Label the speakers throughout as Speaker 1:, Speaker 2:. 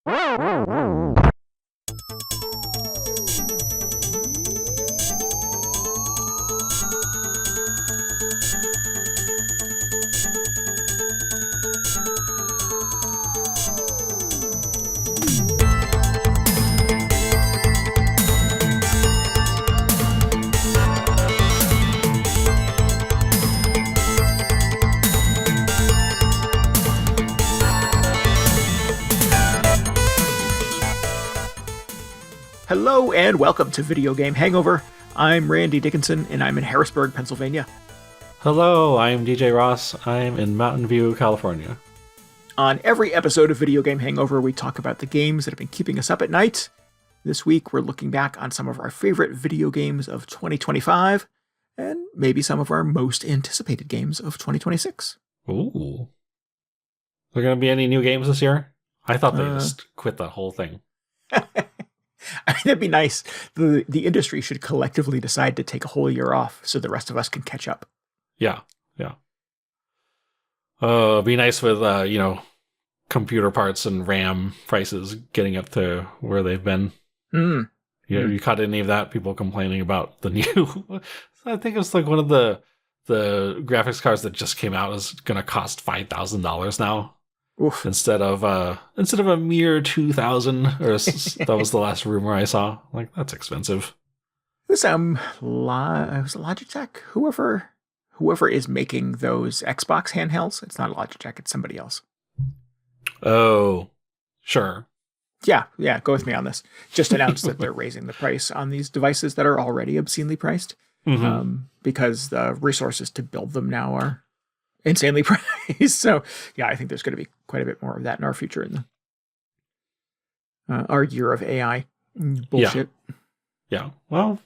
Speaker 1: Hello and welcome to Video Game Hangover. I'm Randy Dickinson and I'm in Harrisburg, Pennsylvania.
Speaker 2: Hello, I'm DJ Ross. I'm in Mountain View, California.
Speaker 1: On every episode of Video Game Hangover, we talk about the games that have been keeping us up at night. This week, we're looking back on some of our favorite video games of 2025 and maybe some of our most anticipated games of 2026.
Speaker 2: Ooh. Are there going to be any new games this year? I thought they just quit that whole thing.
Speaker 1: I mean, that'd be nice. The industry should collectively decide to take a whole year off so the rest of us can catch up.
Speaker 2: Yeah. It'd be nice with, computer parts and RAM prices getting up to where they've been. You caught any of that? People complaining about the new... I think it's like one of the graphics cards that just came out is going to cost $5,000 now.
Speaker 1: Oof.
Speaker 2: Instead of a mere $2,000, or that was the last rumor I saw. Like, that's expensive.
Speaker 1: It was Logitech. Whoever is making those Xbox handhelds, it's not Logitech, it's somebody else.
Speaker 2: Oh, sure.
Speaker 1: Yeah, go with me on this. Just announced that they're raising the price on these devices that are already obscenely priced, because the resources to build them now are insanely priced. So, yeah, I think there's going to be quite a bit more of that in our future in our year of AI bullshit.
Speaker 2: Yeah. Well,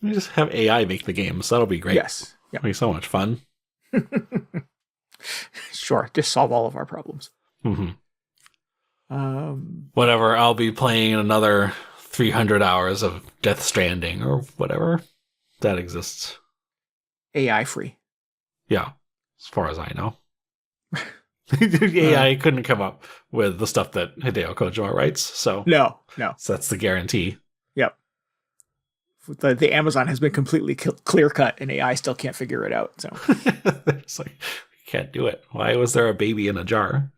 Speaker 2: we just have AI make the games. That'll be great.
Speaker 1: Yes.
Speaker 2: It'll be so much fun.
Speaker 1: Sure. Just solve all of our problems.
Speaker 2: Whatever. I'll be playing another 300 hours of Death Stranding or whatever that exists.
Speaker 1: AI free.
Speaker 2: Yeah. As far as I know. AI couldn't come up with the stuff that Hideo Kojima writes. So
Speaker 1: No.
Speaker 2: So that's the guarantee.
Speaker 1: Yep. The Amazon has been completely clear cut and AI still can't figure it out. So
Speaker 2: it's like, we can't do it. Why was there a baby in a jar?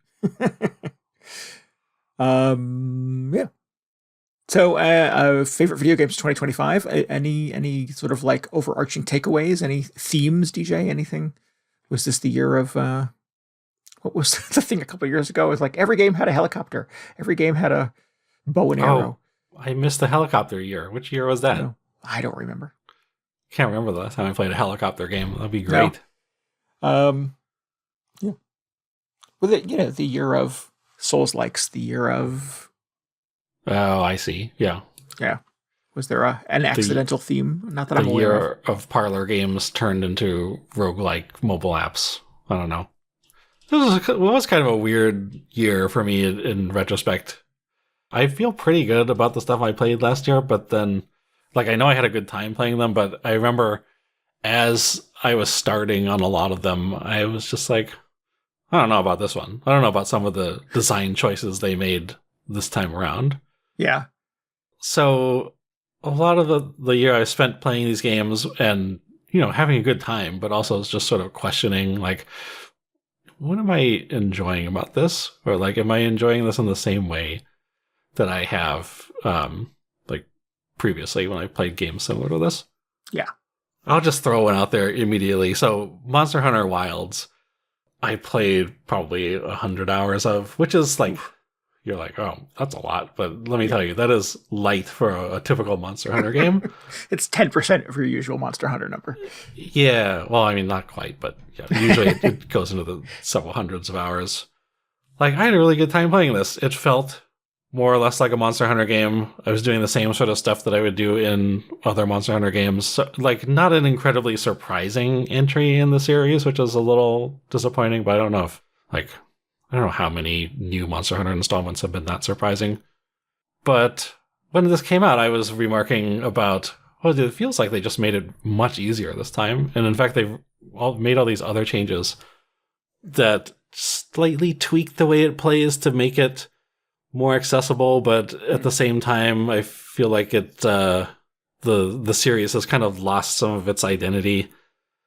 Speaker 1: Yeah. So, favorite video games 2025? Any sort of like overarching takeaways? Any themes, DJ? Anything? Was this the year of, what was the thing a couple of years ago? It was like every game had a helicopter. Every game had a bow and arrow.
Speaker 2: I missed the helicopter year. Which year was that?
Speaker 1: No, I don't remember.
Speaker 2: Can't remember the last time I played a helicopter game. That'd be great.
Speaker 1: No. Yeah. With it, the year of Souls-likes, the year of...
Speaker 2: Oh, I see. Yeah.
Speaker 1: Yeah. Was there an accidental theme? Not that I'm aware of.
Speaker 2: The year of parlor games turned into roguelike mobile apps. I don't know. It was kind of a weird year for me in retrospect. I feel pretty good about the stuff I played last year, but then, like, I know I had a good time playing them, but I remember as I was starting on a lot of them, I was just like, I don't know about this one. I don't know about some of the design choices they made this time around.
Speaker 1: Yeah.
Speaker 2: So a lot of the year I spent playing these games and, having a good time, but also just sort of questioning, like, what am I enjoying about this? Or, like, am I enjoying this in the same way that I have, like, previously when I played games similar to this?
Speaker 1: Yeah.
Speaker 2: I'll just throw one out there immediately. So, Monster Hunter Wilds, I played probably 100 hours of, which is, like... You're like, oh, that's a lot. But let me tell you, that is light for a typical Monster Hunter game.
Speaker 1: It's 10% of your usual Monster Hunter number.
Speaker 2: Yeah. Well, I mean, not quite, but yeah, usually it goes into the several hundreds of hours. Like, I had a really good time playing this. It felt more or less like a Monster Hunter game. I was doing the same sort of stuff that I would do in other Monster Hunter games. So, like, not an incredibly surprising entry in the series, which is a little disappointing, but I don't know if, like... I don't know how many new Monster Hunter installments have been that surprising. But when this came out, I was remarking about, well, it feels like they just made it much easier this time. And in fact, they've made all these other changes that slightly tweak the way it plays to make it more accessible, but at the same time, I feel like the series has kind of lost some of its identity.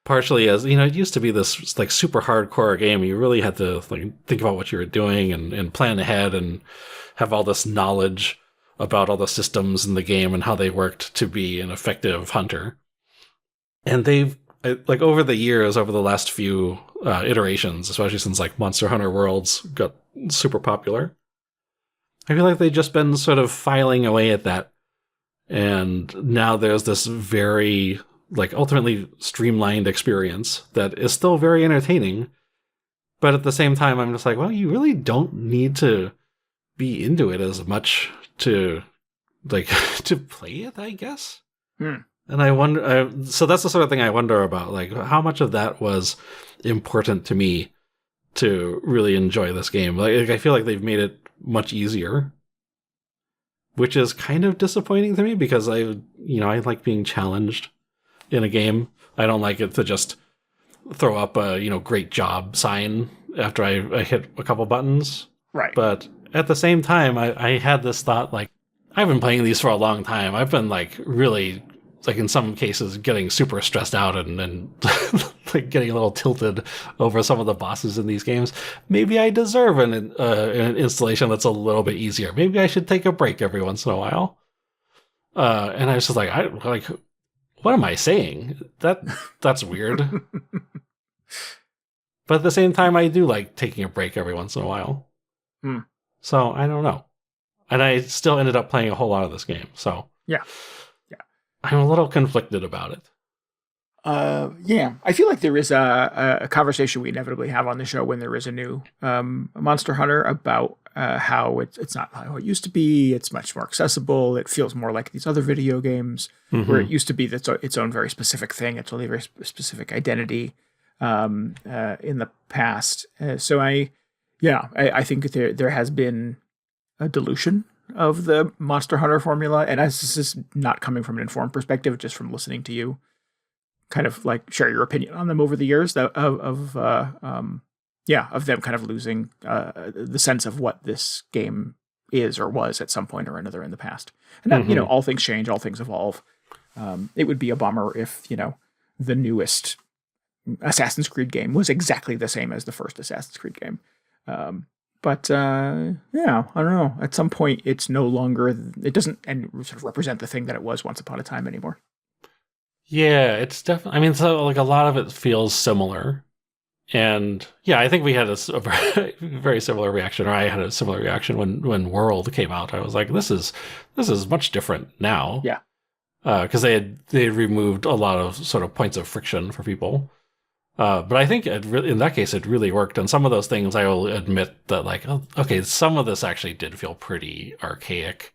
Speaker 2: Partially as, it used to be this like super hardcore game. You really had to like think about what you were doing and plan ahead and have all this knowledge about all the systems in the game and how they worked to be an effective hunter. And they've like over the years, over the last few iterations, especially since like Monster Hunter Worlds got super popular, I feel like they've just been sort of filing away at that. And now there's this very like ultimately streamlined experience that is still very entertaining. But at the same time, I'm just like, well, you really don't need to be into it as much to like to play it, I guess. And I wonder, so that's the sort of thing I wonder about, like how much of that was important to me to really enjoy this game. Like I feel like they've made it much easier, which is kind of disappointing to me because I like being challenged in a game. I don't like it to just throw up a, great job sign after I hit a couple buttons.
Speaker 1: Right.
Speaker 2: But at the same time, I had this thought, like, I've been playing these for a long time. I've been like really, like in some cases, getting super stressed out and like getting a little tilted over some of the bosses in these games. Maybe I deserve an installation that's a little bit easier. Maybe I should take a break every once in a while. And I was just like, what am I saying? That's weird. But at the same time, I do like taking a break every once in a while. So I don't know. And I still ended up playing a whole lot of this game. So
Speaker 1: yeah.
Speaker 2: I'm a little conflicted about it.
Speaker 1: Yeah, I feel like there is a conversation we inevitably have on the show when there is a new Monster Hunter about how it's not how it used to be. It's much more accessible. It feels more like these other video games where it used to be its own very specific thing. It's only a very specific identity in the past. So I think there has been a dilution of the Monster Hunter formula, and as this is not coming from an informed perspective, just from listening to you kind of like share your opinion on them over the years of them kind of losing the sense of what this game is or was at some point or another in the past. And that, all things change, all things evolve. It would be a bummer if, the newest Assassin's Creed game was exactly the same as the first Assassin's Creed game. But I don't know. At some point, it's no longer, it doesn't sort of represent the thing that it was once upon a time anymore.
Speaker 2: Yeah, it's definitely, I mean, so like a lot of it feels similar. And yeah, I think we had a very similar reaction, or I had a similar reaction when World came out. I was like, this is much different now.
Speaker 1: Yeah.
Speaker 2: Because they had removed a lot of sort of points of friction for people. But I think in that case, it really worked. And some of those things, I will admit that, like, oh, okay, some of this actually did feel pretty archaic.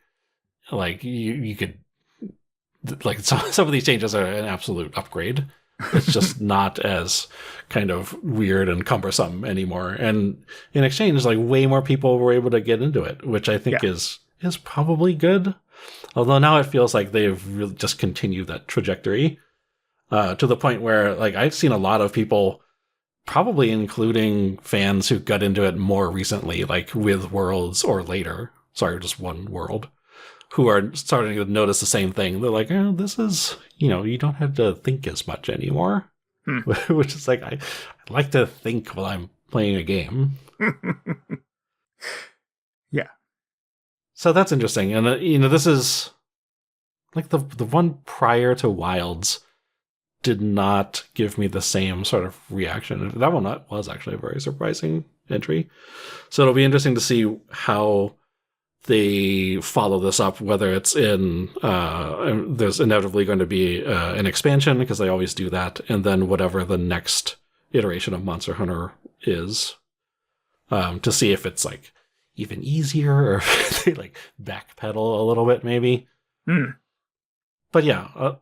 Speaker 2: Like, you could, like, some of these changes are an absolute upgrade. It's just not as kind of weird and cumbersome anymore. And in exchange, like, way more people were able to get into it, which I think is probably good. Although now it feels like they've really just continued that trajectory. To the point where, like, I've seen a lot of people, probably including fans who got into it more recently, like with Worlds or later, just one World, who are starting to notice the same thing. They're like, oh, this is, you don't have to think as much anymore. Which is like, I like to think while I'm playing a game.
Speaker 1: Yeah.
Speaker 2: So that's interesting. And, this is, like, the one prior to Wilds did not give me the same sort of reaction. That one was actually a very surprising entry. So it'll be interesting to see how they follow this up, whether it's in, there's inevitably going to be an expansion, because they always do that, and then whatever the next iteration of Monster Hunter is, to see if it's, like, even easier, or if they, like, backpedal a little bit, maybe. But yeah,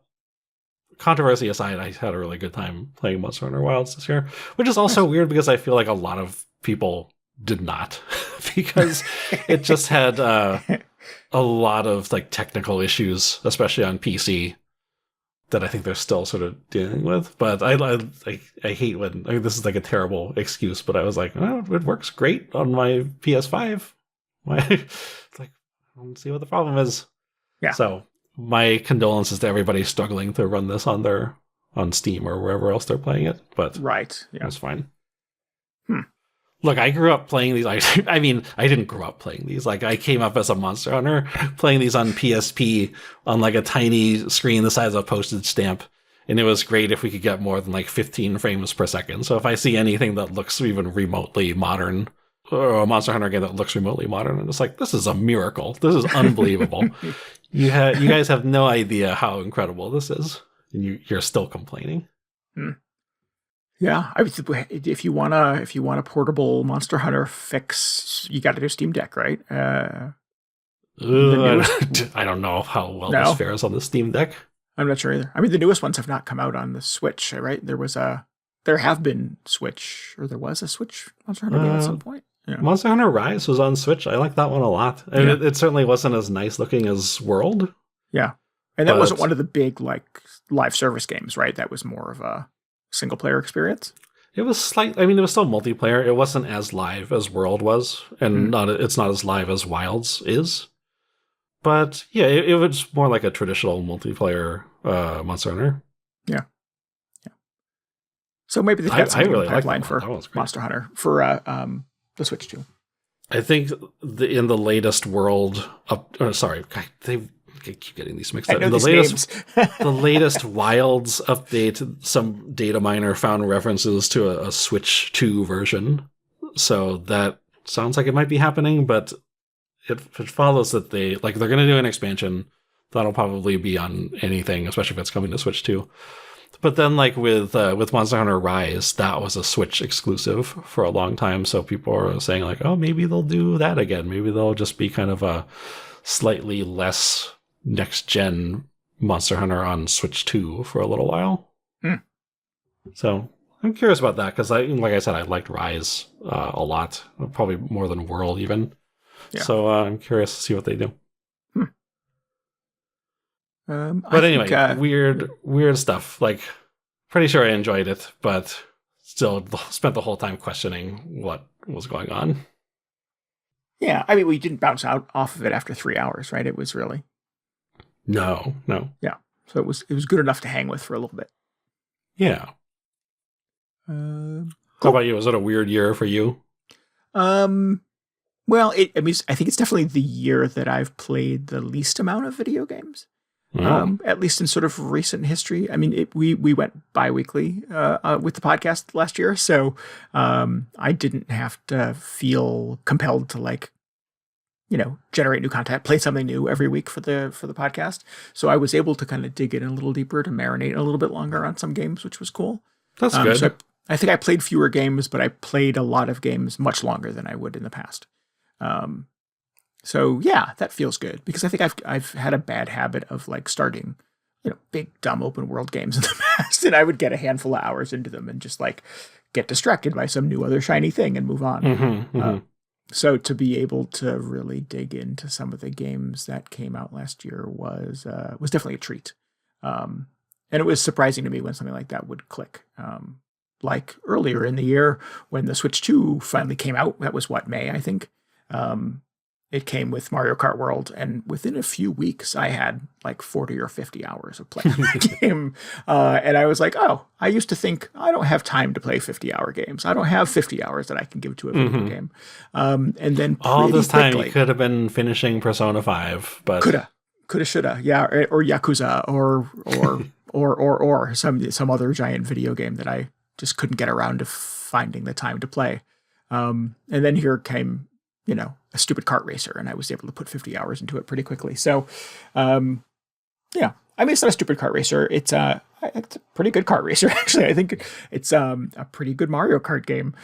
Speaker 2: controversy aside, I had a really good time playing Monster Hunter Wilds this year, which is also weird because I feel like a lot of people did not, because it just had a lot of, like, technical issues, especially on PC, that I think they're still sort of dealing with. But I hate when, this is like a terrible excuse, but I was like, oh, it works great on my PS5. Why? It's like, I don't see what the problem is.
Speaker 1: Yeah.
Speaker 2: So my condolences to everybody struggling to run this on Steam or wherever else they're playing it, but
Speaker 1: Right. Yeah.
Speaker 2: it's fine.
Speaker 1: Hmm.
Speaker 2: Look, I grew up playing these. I mean, I didn't grow up playing these. Like, I came up as a Monster Hunter playing these on PSP on like a tiny screen the size of a postage stamp. And it was great if we could get more than like 15 frames per second. So if I see anything that looks even remotely modern, or a Monster Hunter game that looks remotely modern, I'm just like, this is a miracle. This is unbelievable. You guys have no idea how incredible this is. And you're still complaining.
Speaker 1: Hmm. Yeah, I mean, if you want a portable Monster Hunter fix, you got to do Steam Deck, right?
Speaker 2: I don't know how well this fares on the Steam Deck.
Speaker 1: I'm not sure either. I mean, the newest ones have not come out on the Switch, right? There was a Switch Monster Hunter game at some point. Yeah.
Speaker 2: Monster Hunter Rise was on Switch. I like that one a lot. I mean, it certainly wasn't as nice looking as World.
Speaker 1: Yeah, and that wasn't one of the big like live service games, right? That was more of a single player experience.
Speaker 2: It was it was still multiplayer. It wasn't as live as World was, and it's not as live as Wilds is. But yeah, it was more like a traditional multiplayer Monster Hunter.
Speaker 1: Yeah. So maybe they've got something in the pipeline for Monster Hunter for the Switch too.
Speaker 2: I think in the latest World they keep getting these mixed up. The latest Wilds update, some data miner found references to a Switch 2 version. So that sounds like it might be happening, but it follows that they're going to do an expansion that'll probably be on anything, especially if it's coming to Switch 2. But then, like with Monster Hunter Rise, that was a Switch exclusive for a long time. So people are saying like, oh, maybe they'll do that again. Maybe they'll just be kind of a slightly less next gen Monster Hunter on Switch 2 for a little while. So I'm curious about that because like I said, I liked Rise a lot, probably more than World even. Yeah. So I'm curious to see what they do. But anyway, weird stuff. Like, pretty sure I enjoyed it, but still spent the whole time questioning what was going on.
Speaker 1: Yeah, I mean, we didn't bounce out off of it after 3 hours, right? It was really
Speaker 2: no.
Speaker 1: Yeah, so it was good enough to hang with for a little bit.
Speaker 2: Yeah. How about you? Was it a weird year for you?
Speaker 1: Well, I think it's definitely the year that I've played the least amount of video games. At least in sort of recent history. I mean, we went bi-weekly with the podcast last year, so I didn't have to feel compelled to generate new content, play something new every week for the podcast. So I was able to kind of dig in a little deeper, to marinate a little bit longer on some games, which was cool.
Speaker 2: That's good.
Speaker 1: So I think I played fewer games, but I played a lot of games much longer than I would in the past. So yeah, that feels good because I think I've had a bad habit of like starting, big dumb open world games in the past, and I would get a handful of hours into them and just like get distracted by some new other shiny thing and move on. So to be able to really dig into some of the games that came out last year was definitely a treat. And it was surprising to me when something like that would click. Like earlier in the year when the Switch 2 finally came out, that was May, I think. It came with Mario Kart World, and within a few weeks, I had like 40 or 50 hours of playing that game. And I was like, oh, I used to think I don't have time to play 50-hour games. I don't have 50 hours that I can give to a video game. And then
Speaker 2: all this time, you could have been finishing Persona 5, but
Speaker 1: coulda, shoulda, yeah, or Yakuza, or some other giant video game that I just couldn't get around to finding the time to play. And then here came, a stupid kart racer, and I was able to put 50 hours into it pretty quickly. So, yeah, I mean, it's not a stupid kart racer. It's a pretty good kart racer, actually. I think it's a pretty good Mario Kart game.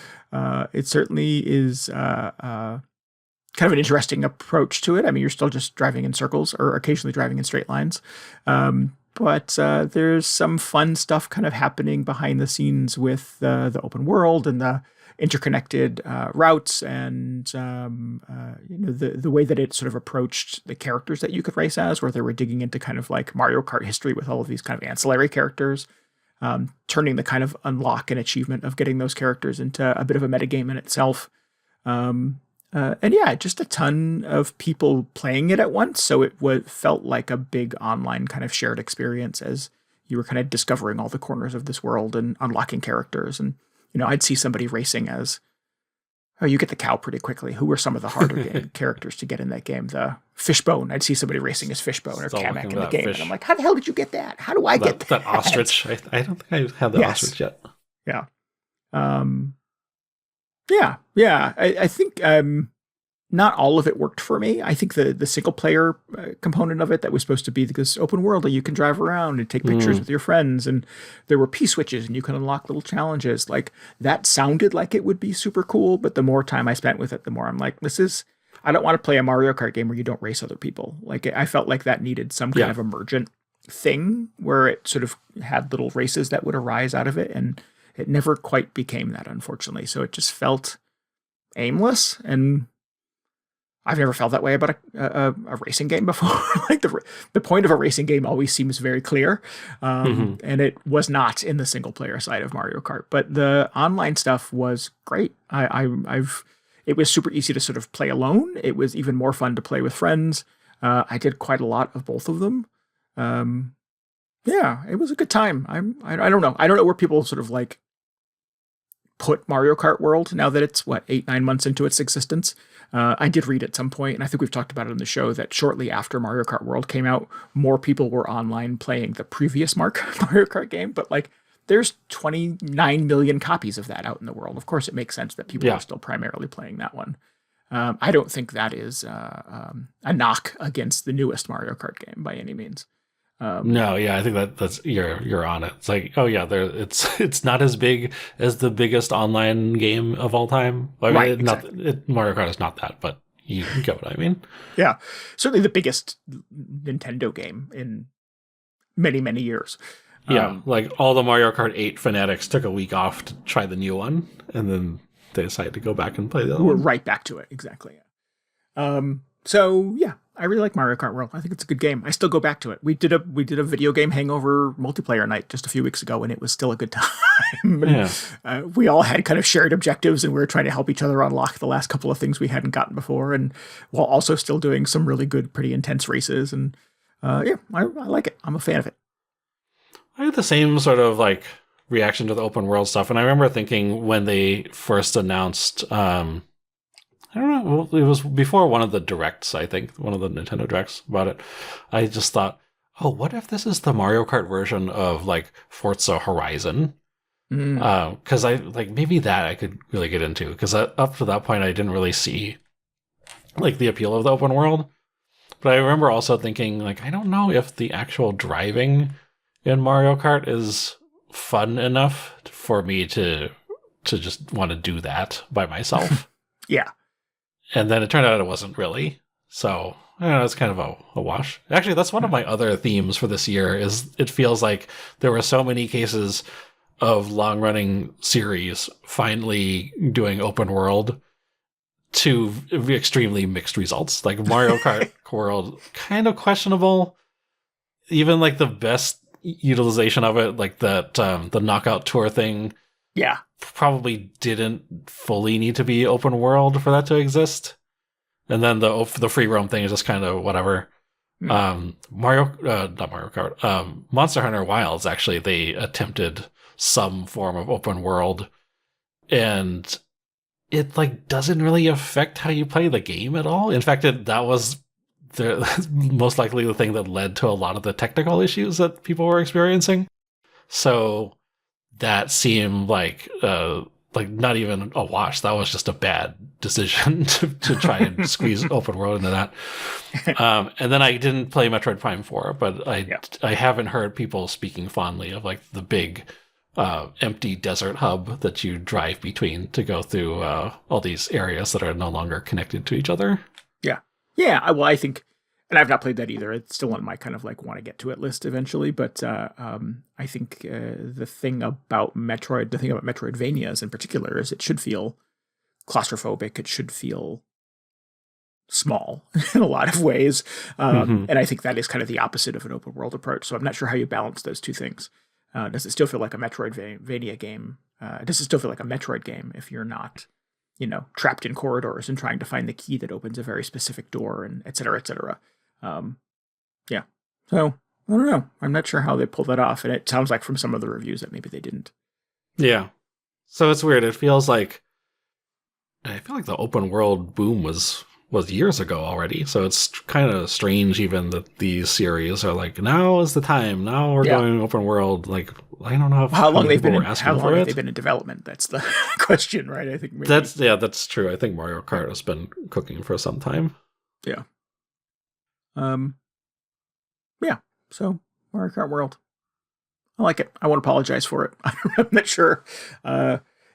Speaker 1: It certainly is kind of an interesting approach to it. I mean, you're still just driving in circles or occasionally driving in straight lines. But there's some fun stuff kind of happening behind the scenes with the open world and the interconnected routes and the way that it sort of approached the characters that you could race as, where they were digging into kind of like Mario Kart history with all of these kind of ancillary characters, turning the kind of unlock and achievement of getting those characters into a bit of a metagame in itself. And yeah, just a ton of people playing it at once. So felt like a big online kind of shared experience as you were kind of discovering all the corners of this world and unlocking characters. And, I'd see somebody racing as, oh, you get the cow pretty quickly. Who were some of the harder characters to get in that game? The Fishbone. I'd see somebody racing as Fishbone or Kamek in the game. And I'm like, how the hell did you get that? How do I get that?
Speaker 2: That ostrich. I don't think I have the ostrich yet.
Speaker 1: Yeah. Yeah. I think not all of it worked for me. I think the single player component of it that was supposed to be this open world that you can drive around and take pictures with your friends, and there were P-switches and you can unlock little challenges. Like, that sounded like it would be super cool, but the more time I spent with it, the more I'm like, I don't want to play a Mario Kart game where you don't race other people. Like, I felt like that needed some kind of emergent thing where it sort of had little races that would arise out of it, and it never quite became that, unfortunately. So it just felt aimless, and I've never felt that way about a racing game before. Like, the point of a racing game always seems very clear, and it was not in the single player side of Mario Kart. But the online stuff was great. It was super easy to sort of play alone. It was even more fun to play with friends. I did quite a lot of both of them. Yeah, it was a good time. I don't know. I don't know where people sort of like put Mario Kart World now that it's 8-9 months into its existence. I did read at some point, and I think we've talked about it on the show, that shortly after Mario Kart World came out, more people were online playing the previous Mario Kart game. But like, there's 29 million copies of that out in the world. Of course, it makes sense that people are still primarily playing that one. I don't think that is a knock against the newest Mario Kart game by any means.
Speaker 2: No, yeah, I think that's you're on it. It's like, oh yeah, it's not as big as the biggest online game of all time. I mean,
Speaker 1: right, exactly.
Speaker 2: Mario Kart is not that, but you get what I mean.
Speaker 1: Yeah, certainly the biggest Nintendo game in many, many years.
Speaker 2: Yeah, like all the Mario Kart 8 fanatics took a week off to try the new one, and then they decided to go back and play the other one.
Speaker 1: We're right back to it, exactly. So yeah, I really like Mario Kart World. I think it's a good game. I still go back to it. We did a video game hangover multiplayer night just a few weeks ago, and it was still a good time.
Speaker 2: Yeah.
Speaker 1: We all had kind of shared objectives, and we were trying to help each other unlock the last couple of things we hadn't gotten before, and while also still doing some really good, pretty intense races. And I like it. I'm a fan of it.
Speaker 2: I had the same sort of like reaction to the open world stuff, and I remember thinking when they first announced. I don't know. Well, it was before one of the directs, I think, one of the Nintendo directs about it. I just thought, oh, what if this is the Mario Kart version of like Forza Horizon? Because I like maybe that I could really get into, because up to that point I didn't really see like the appeal of the open world. But I remember also thinking, like, I don't know if the actual driving in Mario Kart is fun enough for me to just want to do that by myself.
Speaker 1: Yeah.
Speaker 2: And then it turned out it wasn't really. So, I don't know, it's kind of a wash. Actually, that's one of my other themes for this year, is it feels like there were so many cases of long-running series finally doing open world to extremely mixed results. Like Mario Kart World, kind of questionable. Even like the best utilization of it, like that the Knockout Tour thing, probably didn't fully need to be open world for that to exist. And then the free roam thing is just kind of whatever. Not Mario Kart. Monster Hunter Wilds, actually, they attempted some form of open world, and it like doesn't really affect how you play the game at all. In fact, that was most likely the thing that led to a lot of the technical issues that people were experiencing. So that seemed like not even a wash. That was just a bad decision to try and squeeze open world into that. And then I didn't play Metroid Prime 4, but I haven't heard people speaking fondly of like the big empty desert hub that you drive between to go through all these areas that are no longer connected to each other.
Speaker 1: Yeah. Well, I think, and I've not played that either. It's still on my kind of like want to get to it list eventually. But I think the thing about Metroidvanias in particular is it should feel claustrophobic. It should feel small in a lot of ways. And I think that is kind of the opposite of an open world approach. So I'm not sure how you balance those two things. Does it still feel like a Metroidvania game? Does it still feel like a Metroid game if you're not trapped in corridors and trying to find the key that opens a very specific door, and et cetera, et cetera. Yeah. So I don't know. I'm not sure how they pulled that off, and it sounds like from some of the reviews that maybe they didn't.
Speaker 2: Yeah. So it's weird. It feels like I feel like the open world boom was years ago already. So it's kind of strange even that these series are like, now is the time. Now we're going open world. Like, I don't know
Speaker 1: how long they've been in development. That's the question, right? I think maybe.
Speaker 2: That's true. I think Mario Kart has been cooking for some time.
Speaker 1: Yeah. Yeah. So Mario Kart World. I like it. I won't apologize for it. I'm not sure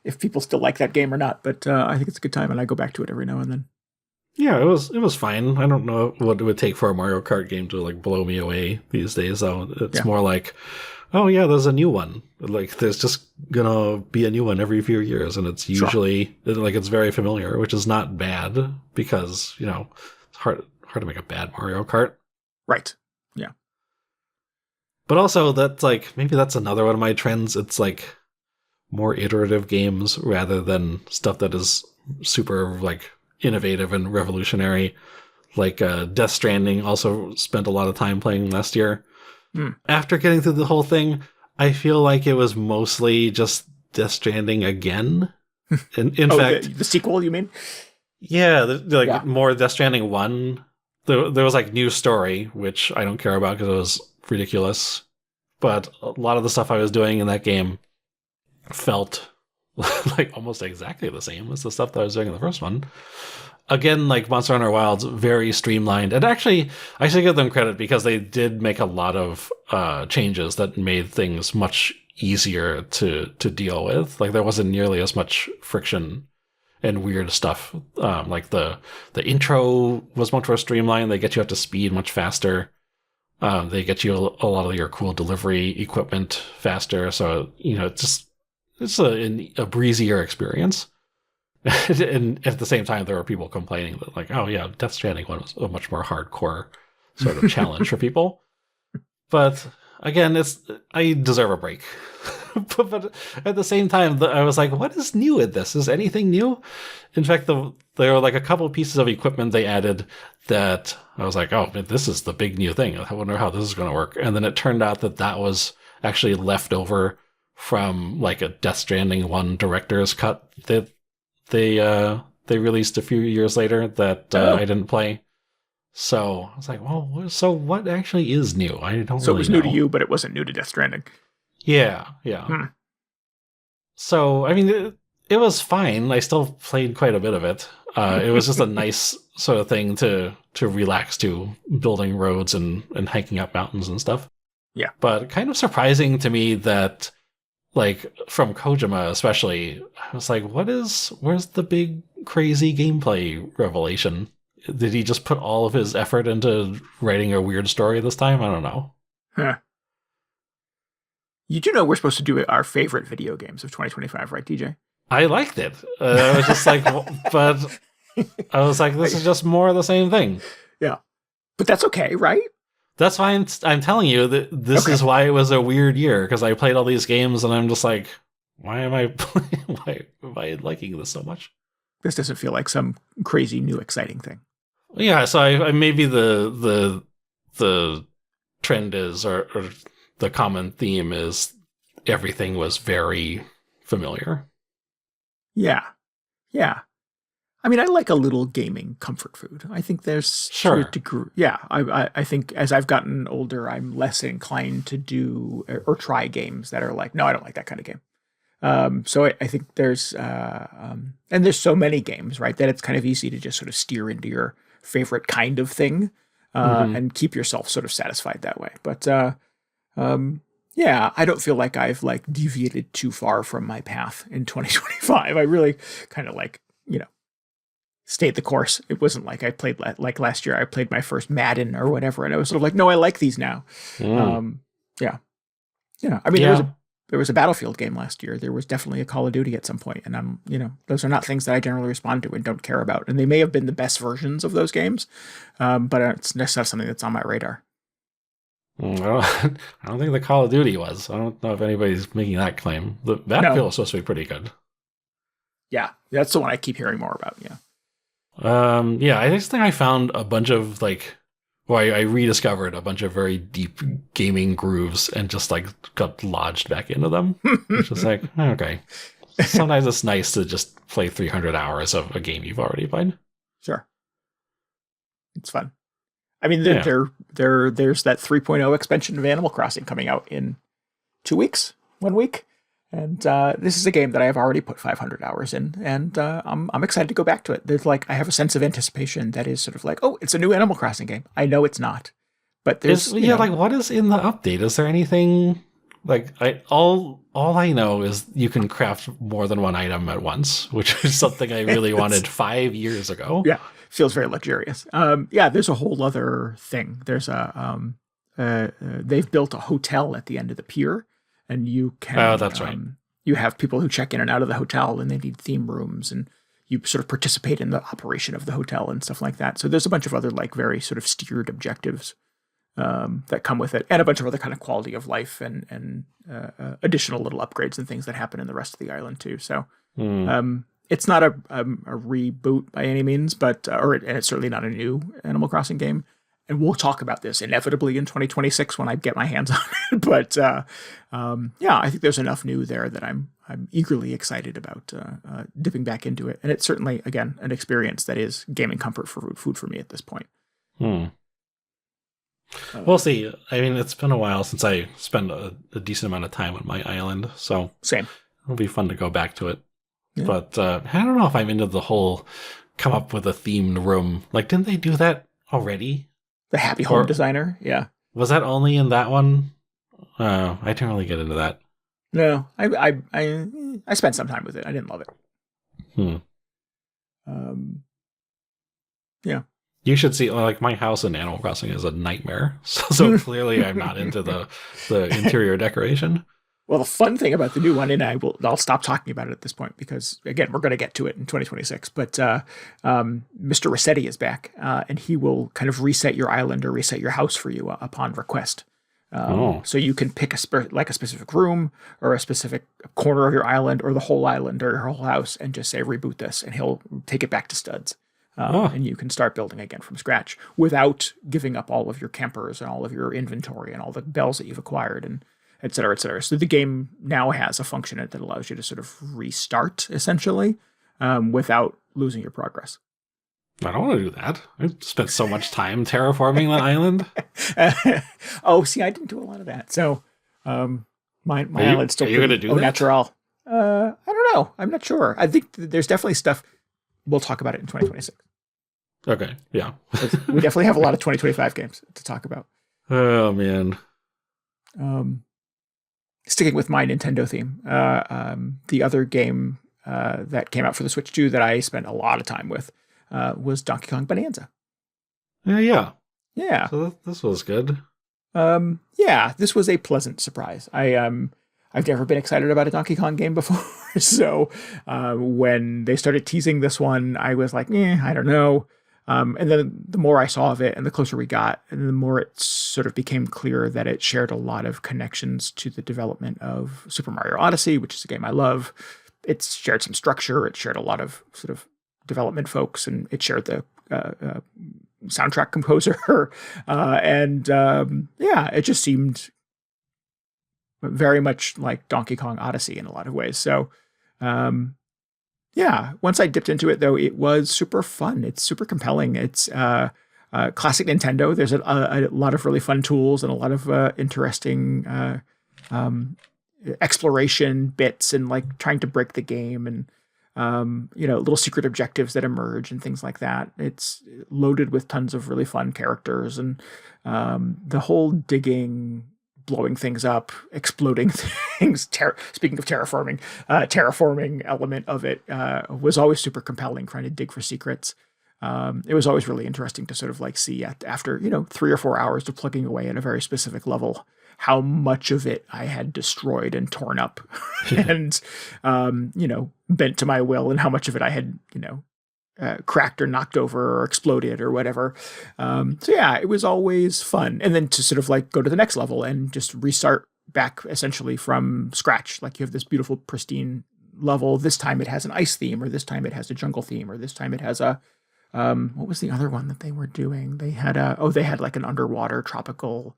Speaker 1: if people still like that game or not, but I think it's a good time, and I go back to it every now and then.
Speaker 2: Yeah, it was fine. I don't know what it would take for a Mario Kart game to like blow me away these days, though. It's more like, oh yeah, there's a new one. Like there's just gonna be a new one every few years, and it's usually like it's very familiar, which is not bad because it's hard to make a bad Mario Kart.
Speaker 1: Right. Yeah.
Speaker 2: But also that's like maybe that's another one of my trends. It's like more iterative games rather than stuff that is super like innovative and revolutionary. Like Death Stranding also spent a lot of time playing last year. After getting through the whole thing, I feel like it was mostly just Death Stranding again. In fact,
Speaker 1: the sequel, you mean?
Speaker 2: Yeah, more Death Stranding 1. There was like new story, which I don't care about because it was ridiculous. But a lot of the stuff I was doing in that game felt like almost exactly the same as the stuff that I was doing in the first one. Again, like Monster Hunter Wilds, very streamlined. And actually, I should give them credit because they did make a lot of changes that made things much easier to deal with. Like there wasn't nearly as much friction and weird stuff. Like the intro was much more streamlined. They get you up to speed much faster. They get you a lot of your cool delivery equipment faster. So, it's a breezier experience. And at the same time, there were people complaining that like, oh yeah, Death Stranding one was a much more hardcore sort of challenge for people. But again, I deserve a break. but at the same time, I was like, what is new in this? Is anything new? In fact, there were like a couple of pieces of equipment they added that I was like, oh, this is the big new thing. I wonder how this is going to work. And then it turned out that was actually left over from like a Death Stranding 1 director's cut that they released a few years later that I didn't play. So I was like, well, so what actually is new? I don't
Speaker 1: So
Speaker 2: really
Speaker 1: it was
Speaker 2: know.
Speaker 1: new to you, but it wasn't new to Death Stranding.
Speaker 2: Yeah. So, I mean, it was fine. I still played quite a bit of it. It was just a nice sort of thing to relax to, building roads and hiking up mountains and stuff.
Speaker 1: Yeah.
Speaker 2: But kind of surprising to me that, like, from Kojima especially, I was like, where's the big crazy gameplay revelation? Did he just put all of his effort into writing a weird story this time? I don't know.
Speaker 1: Huh. You do know we're supposed to do our favorite video games of 2025, right, DJ?
Speaker 2: I liked it. I was just like, but I was like, this is just more of the same thing.
Speaker 1: Yeah. But that's okay, right?
Speaker 2: That's why I'm telling you that this is why it was a weird year, because I played all these games and I'm just like, why am I liking this so much?
Speaker 1: This doesn't feel like some crazy new exciting thing.
Speaker 2: Yeah, so I maybe the trend is, or the common theme is, everything was very familiar.
Speaker 1: Yeah. I mean, I like a little gaming comfort food. I think there's to a degree. Yeah, I think as I've gotten older, I'm less inclined to do or try games that are like, no, I don't like that kind of game. So I think there's and there's so many games, right, that it's kind of easy to just sort of steer into your favorite kind of thing and keep yourself sort of satisfied that way. But yeah, I don't feel like I've like deviated too far from my path in 2025. I really kind of like, stayed the course. It wasn't like I played like last year. I played my first Madden or whatever, and I was sort of like, no, I like these now. Yeah. I mean, there was a Battlefield game last year. There was definitely a Call of Duty at some point, and I'm, those are not things that I generally respond to and don't care about. And they may have been the best versions of those games, but it's not something that's on my radar.
Speaker 2: I don't think the Call of Duty was. I don't know if anybody's making that claim. The Battlefield was supposed to be pretty good.
Speaker 1: Yeah, that's the one I keep hearing more about. Yeah.
Speaker 2: Yeah, I just think I found a bunch of like, well, I rediscovered a bunch of very deep gaming grooves and just like got lodged back into them. Which is like, okay. Sometimes it's nice to just play 300 hours of a game you've already played.
Speaker 1: Sure. It's fun. I mean,
Speaker 2: Yeah.
Speaker 1: there's that 3.0 expansion of Animal Crossing coming out in 2 weeks, 1 week. And this is a game that I have already put 500 hours in, and I'm excited to go back to it. There's like, I have a sense of anticipation that is sort of like, oh, it's a new Animal Crossing game. I know it's not, but there's
Speaker 2: like, what is in the update? Is there anything like all I know is you can craft more than one item at once, which is something I really wanted 5 years ago.
Speaker 1: Yeah, feels very luxurious. Yeah, there's a whole other thing. There's they've built a hotel at the end of the pier. And you can,
Speaker 2: oh, that's right.
Speaker 1: You have people who check in and out of the hotel, and they need theme rooms, and you sort of participate in the operation of the hotel and stuff like that. So there's a bunch of other like very sort of steered objectives that come with it, and a bunch of other kind of quality of life and additional little upgrades and things that happen in the rest of the island too. So it's not a reboot by any means, but and it's certainly not a new Animal Crossing game. And we'll talk about this inevitably in 2026 when I get my hands on it. But yeah, I think there's enough new there that I'm eagerly excited about dipping back into it. And it's certainly, again, an experience that is gaming comfort for food for me at this point.
Speaker 2: We'll see. I mean, it's been a while since I spent a decent amount of time on my island, so
Speaker 1: same.
Speaker 2: It'll be fun to go back to it.
Speaker 1: Yeah.
Speaker 2: But I don't know if I'm into the whole come up with a themed room. Like, didn't they do that already?
Speaker 1: The Happy Home Designer, yeah.
Speaker 2: Was that only in that one? I didn't really get into that.
Speaker 1: No, I spent some time with it. I didn't love it. Yeah.
Speaker 2: You should see, like, my house in Animal Crossing is a nightmare. So clearly I'm not into the interior decoration.
Speaker 1: Well, the fun thing about the new one, and I'll stop talking about it at this point because, again, we're going to get to it in 2026. But Mr. Rossetti is back, and he will kind of reset your island or reset your house for you upon request. So you can pick a specific room or a specific corner of your island or the whole island or your whole house and just say reboot this, and he'll take it back to studs. And you can start building again from scratch without giving up all of your campers and all of your inventory and all the bells that you've acquired and et cetera, et cetera. So the game now has a function in it that allows you to sort of restart, essentially, without losing your progress.
Speaker 2: I don't want to do that. I spent so much time terraforming the island.
Speaker 1: Oh, see, I didn't do a lot of that. So my island's still
Speaker 2: going to do that?
Speaker 1: natural. I don't know. I'm not sure. I think there's definitely stuff. We'll talk about it in 2026.
Speaker 2: Okay, yeah.
Speaker 1: We definitely have a lot of 2025 games to talk about.
Speaker 2: Oh, man.
Speaker 1: Sticking with my Nintendo theme, the other game that came out for the Switch 2 that I spent a lot of time with was Donkey Kong Bonanza.
Speaker 2: Yeah.
Speaker 1: So
Speaker 2: this was good.
Speaker 1: Yeah, this was a pleasant surprise. I've never been excited about a Donkey Kong game before, so when they started teasing this one, I was like, I don't know. And then the more I saw of it and the closer we got, and the more it sort of became clear that it shared a lot of connections to the development of Super Mario Odyssey, which is a game I love. It shared some structure. It shared a lot of sort of development folks, and it shared the soundtrack composer. It just seemed very much like Donkey Kong Odyssey in a lot of ways. So, once I dipped into it, though, it was super fun. It's super compelling. It's classic Nintendo. There's a lot of really fun tools and a lot of interesting exploration bits and like trying to break the game and little secret objectives that emerge and things like that. It's loaded with tons of really fun characters, and the whole digging, blowing things up, exploding things. Speaking of terraforming element of it was always super compelling. Trying to dig for secrets. It was always really interesting to sort of like see after 3 or 4 hours of plugging away at a very specific level, how much of it I had destroyed and torn up, and bent to my will, and how much of it I had cracked or knocked over or exploded or whatever. It was always fun. And then to sort of like go to the next level and just restart back essentially from scratch. Like you have this beautiful, pristine level, this time it has an ice theme, or this time it has a jungle theme, or this time it has a what was the other one that they were doing? They had they had like an underwater tropical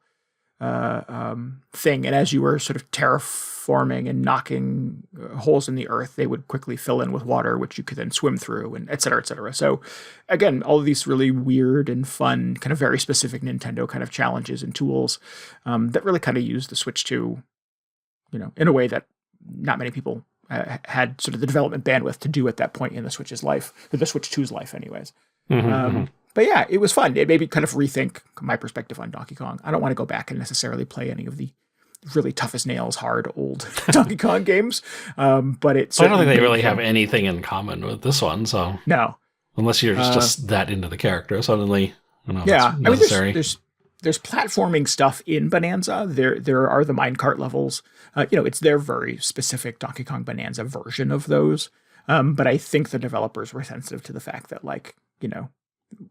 Speaker 1: thing, and as you were sort of terraforming and knocking holes in the earth, they would quickly fill in with water, which you could then swim through, and et cetera, et cetera. So again, all of these really weird and fun, kind of very specific Nintendo kind of challenges and tools that really kind of use the Switch to, in a way that not many people had sort of the development bandwidth to do at that point in the Switch's life, or the Switch 2's life anyways. But yeah, it was fun. It made me kind of rethink my perspective on Donkey Kong. I don't want to go back and necessarily play any of the really tough as nails, hard old Donkey Kong games. But I
Speaker 2: don't think they really have anything in common with this one. So
Speaker 1: no,
Speaker 2: unless you're just that into the character, suddenly,
Speaker 1: yeah,
Speaker 2: necessary.
Speaker 1: I mean, there's platforming stuff in Bananza. There are the minecart levels. It's their very specific Donkey Kong Bonanza version of those. But I think the developers were sensitive to the fact that,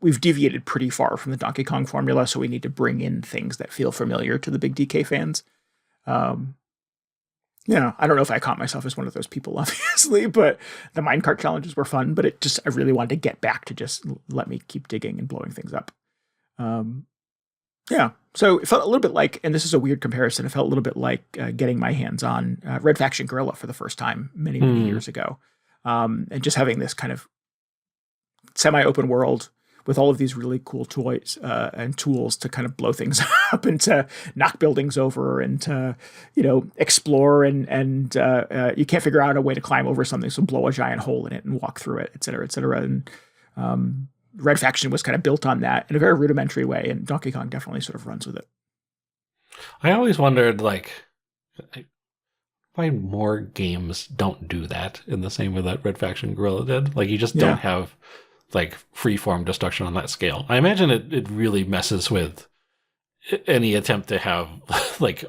Speaker 1: we've deviated pretty far from the Donkey Kong formula, so we need to bring in things that feel familiar to the big DK fans. I don't know if I caught myself as one of those people, obviously, but the minecart challenges were fun, but I really wanted to get back to just let me keep digging and blowing things up. So it felt a little bit like, and this is a weird comparison, it felt a little bit like getting my hands on Red Faction Guerrilla for the first time many, many years ago. And just having this kind of semi-open world with all of these really cool toys and tools to kind of blow things up and to knock buildings over and to, explore and you can't figure out a way to climb over something, so blow a giant hole in it and walk through it, et cetera, et cetera. And Red Faction was kind of built on that in a very rudimentary way, and Donkey Kong definitely sort of runs with it.
Speaker 2: I always wondered, why more games don't do that in the same way that Red Faction Guerrilla did. You just don't have free-form destruction on that scale. I imagine it really messes with any attempt to have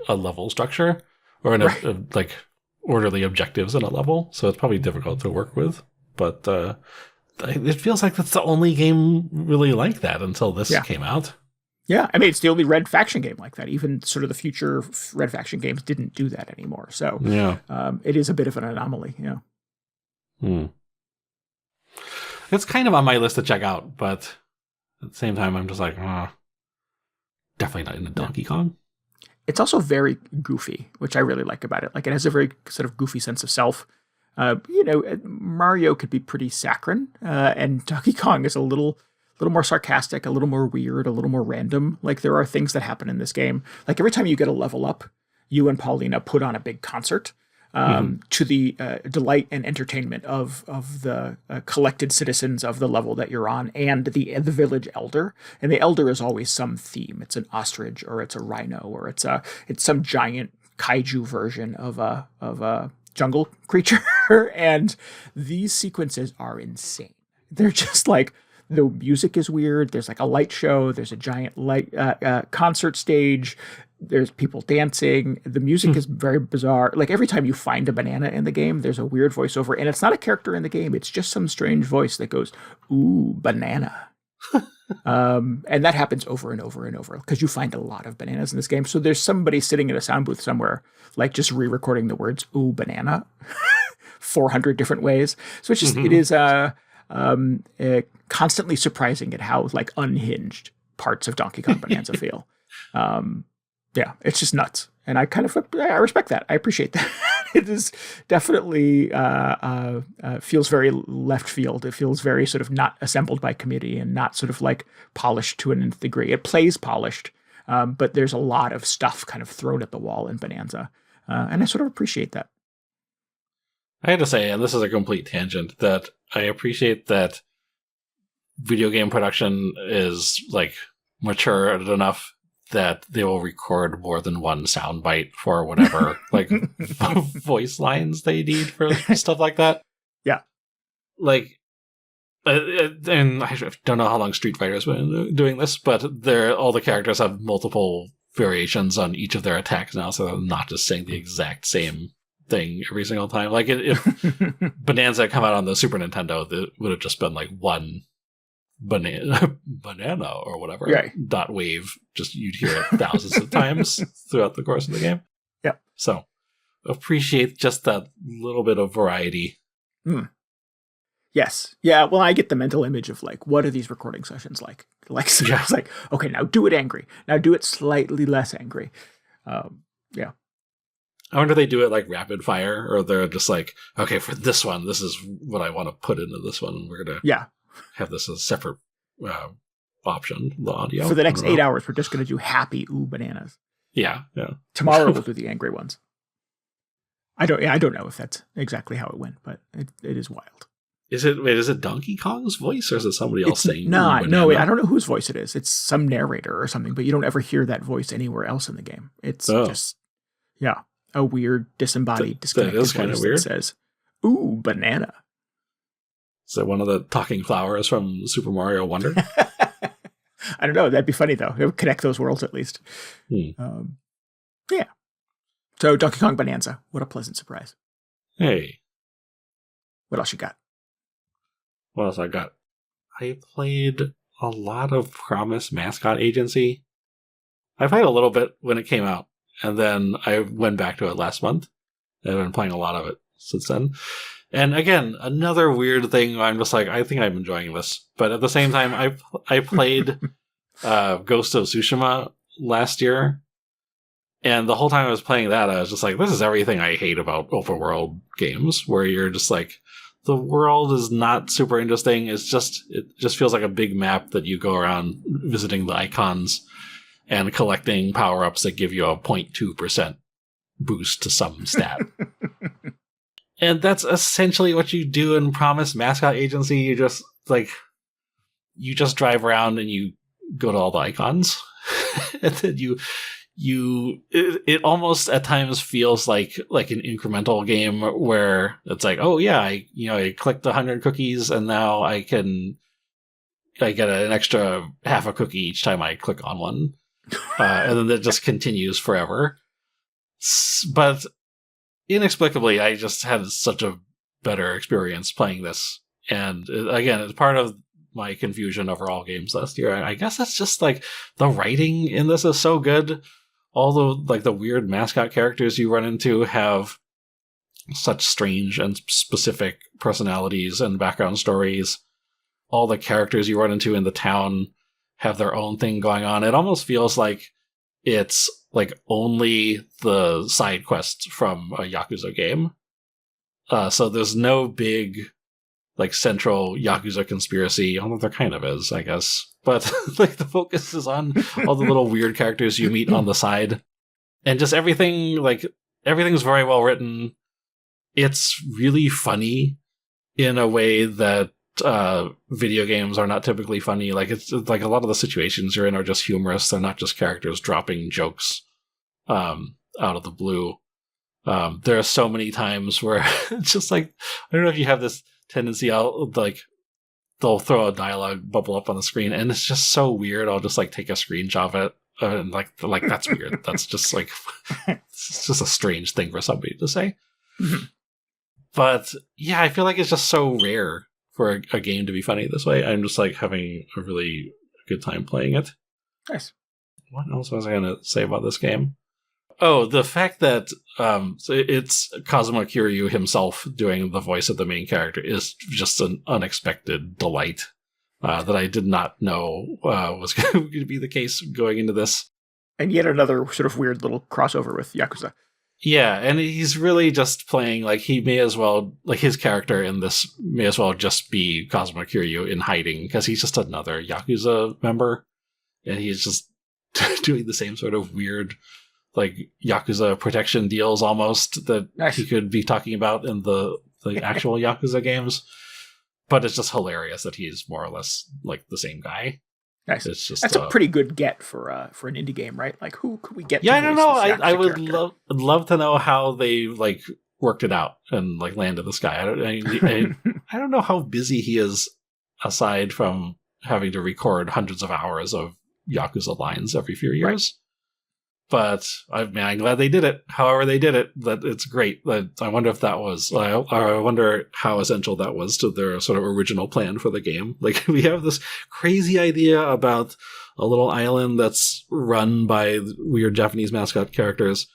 Speaker 2: a level structure or orderly objectives in a level. So it's probably difficult to work with. But it feels like that's the only game really like that until this came out.
Speaker 1: Yeah, I mean, it's the only Red Faction game like that. Even sort of the future Red Faction games didn't do that anymore. So it is a bit of an anomaly.
Speaker 2: It's kind of on my list to check out, but at the same time, I'm just definitely not into Donkey Kong.
Speaker 1: It's also very goofy, which I really like about it. It has a very sort of goofy sense of self. Mario could be pretty saccharine, and Donkey Kong is a little more sarcastic, a little more weird, a little more random. There are things that happen in this game. Every time you get a level up, you and Paulina put on a big concert. To the delight and entertainment of the collected citizens of the level that you're on, and the village elder. And the elder is always some theme. It's an ostrich, or it's a rhino, or it's some giant kaiju version of a jungle creature. And these sequences are insane. They're just the music is weird. There's a light show. There's a giant light concert stage. There's people dancing. The music is very bizarre. Every time you find a banana in the game, there's a weird voiceover, and it's not a character in the game. It's just some strange voice that goes, "Ooh, banana." And that happens over and over and over because you find a lot of bananas in this game. So there's somebody sitting in a sound booth somewhere, just re-recording the words "ooh, banana" 400 different ways. So it's just, it is constantly surprising at how unhinged parts of Donkey Kong Bonanza feel. It's just nuts. And I respect that. I appreciate that. It is definitely feels very left field. It feels very sort of not assembled by committee and not sort of polished to an nth degree. It plays polished, but there's a lot of stuff kind of thrown at the wall in Bonanza. And I sort of appreciate that.
Speaker 2: I had to say, and this is a complete tangent, that I appreciate that video game production is mature enough that they will record more than one soundbite for whatever voice lines they need for stuff like that.
Speaker 1: Yeah.
Speaker 2: And I don't know how long Street Fighter has been doing this, but all the characters have multiple variations on each of their attacks now, so they're not just saying the exact same thing every single time. If Bonanza had come out on the Super Nintendo, it would have just been one banana or whatever, dot wave. Just you'd hear it thousands of times throughout the course of the game.
Speaker 1: Yeah.
Speaker 2: So appreciate just that little bit of variety.
Speaker 1: Yes. Yeah, well, I get the mental image of, like, what are these recording sessions like? Like, so it's like, okay, now do it angry. Now do it slightly less angry. Yeah.
Speaker 2: I wonder if they do it like rapid fire, or they're just like, okay, for this one, this is what I want to put into this one. We're going to have this as a separate option, the audio.
Speaker 1: For the next 8 hours, we're just going to do happy bananas.
Speaker 2: Yeah.
Speaker 1: Tomorrow we'll do the angry ones. I don't know if that's exactly how it went, but it is wild.
Speaker 2: Is it Donkey Kong's voice, or is it somebody else saying?
Speaker 1: No, I don't know whose voice it is. It's some narrator or something, but you don't ever hear that voice anywhere else in the game. It's just, a weird, disembodied, disconnected voice kind of weird. That says, "Ooh, banana."
Speaker 2: Is it one of the talking flowers from Super Mario Wonder?
Speaker 1: I don't know. That'd be funny, though. It would connect those worlds, at least. Yeah. So, Donkey Kong Bananza. What a pleasant surprise.
Speaker 2: Hey.
Speaker 1: What else you got?
Speaker 2: What else I got? I played a lot of Promise Mascot Agency. I played a little bit when it came out, and then I went back to it last month. I've been playing a lot of it since then. And again, another weird thing, I'm just like, I think I'm enjoying this. But at the same time, I played Ghost of Tsushima last year, and the whole time I was playing that, I was just like, this is everything I hate about open world games, where you're just like, the world is not super interesting. It just feels like a big map that you go around visiting the icons and collecting power-ups that give you a 0.2% boost to some stat. And that's essentially what you do in Promise Mascot Agency. You just drive around and you go to all the icons. And then it almost at times feels like an incremental game where it's like, oh yeah, I clicked 100 cookies and now I get an extra half a cookie each time I click on one, and then it just continues forever. But inexplicably, I just had such a better experience playing this, and again, it's part of my confusion over all games last year. I guess it's just like the writing in this is so good. All the weird mascot characters you run into have such strange and specific personalities and background stories. All the characters you run into in the town have their own thing going on. It almost feels like it's like only the side quests from a Yakuza game. So there's no big like central Yakuza conspiracy, although there kind of is, I guess. But like the focus is on all the little weird characters you meet on the side. And just everything's very well written. It's really funny in a way that video games are not typically funny. Like it's like a lot of the situations you're in are just humorous. They're not just characters dropping jokes out of the blue. There are so many times where it's just like, I don't know if you have this tendency, they'll throw a dialogue bubble up on the screen and it's just so weird. I'll just like take a screenshot of it and like that's weird. That's just like, it's just a strange thing for somebody to say. But yeah, I feel like it's just so rare for a game to be funny this way. I'm just like having a really good time playing it.
Speaker 1: Nice.
Speaker 2: What else was I going to say about this game? Oh, the fact that it's Kazuma Kiryu himself doing the voice of the main character is just an unexpected delight that I did not know was going to be the case going into this.
Speaker 1: And yet another sort of weird little crossover with Yakuza.
Speaker 2: Yeah, and he's really just playing, like, he may as well, like, his character in this may as well just be Kazuma Kiryu in hiding, because he's just another Yakuza member, and he's just doing the same sort of weird, like, Yakuza protection deals almost that he could be talking about in the actual Yakuza games. But it's just hilarious that he's more or less, like, the same guy.
Speaker 1: Nice.
Speaker 2: It's just,
Speaker 1: that's a pretty good get for an indie game, right? Like, who could we get?
Speaker 2: Yeah, I don't know. I would love to know how they like worked it out and like landed this guy. I don't know how busy he is, aside from having to record hundreds of hours of Yakuza lines every few years. Right. But I'm glad they did it. However they did it, that it's great. I wonder if that was. I wonder how essential that was to their sort of original plan for the game. Like, we have this crazy idea about a little island that's run by weird Japanese mascot characters,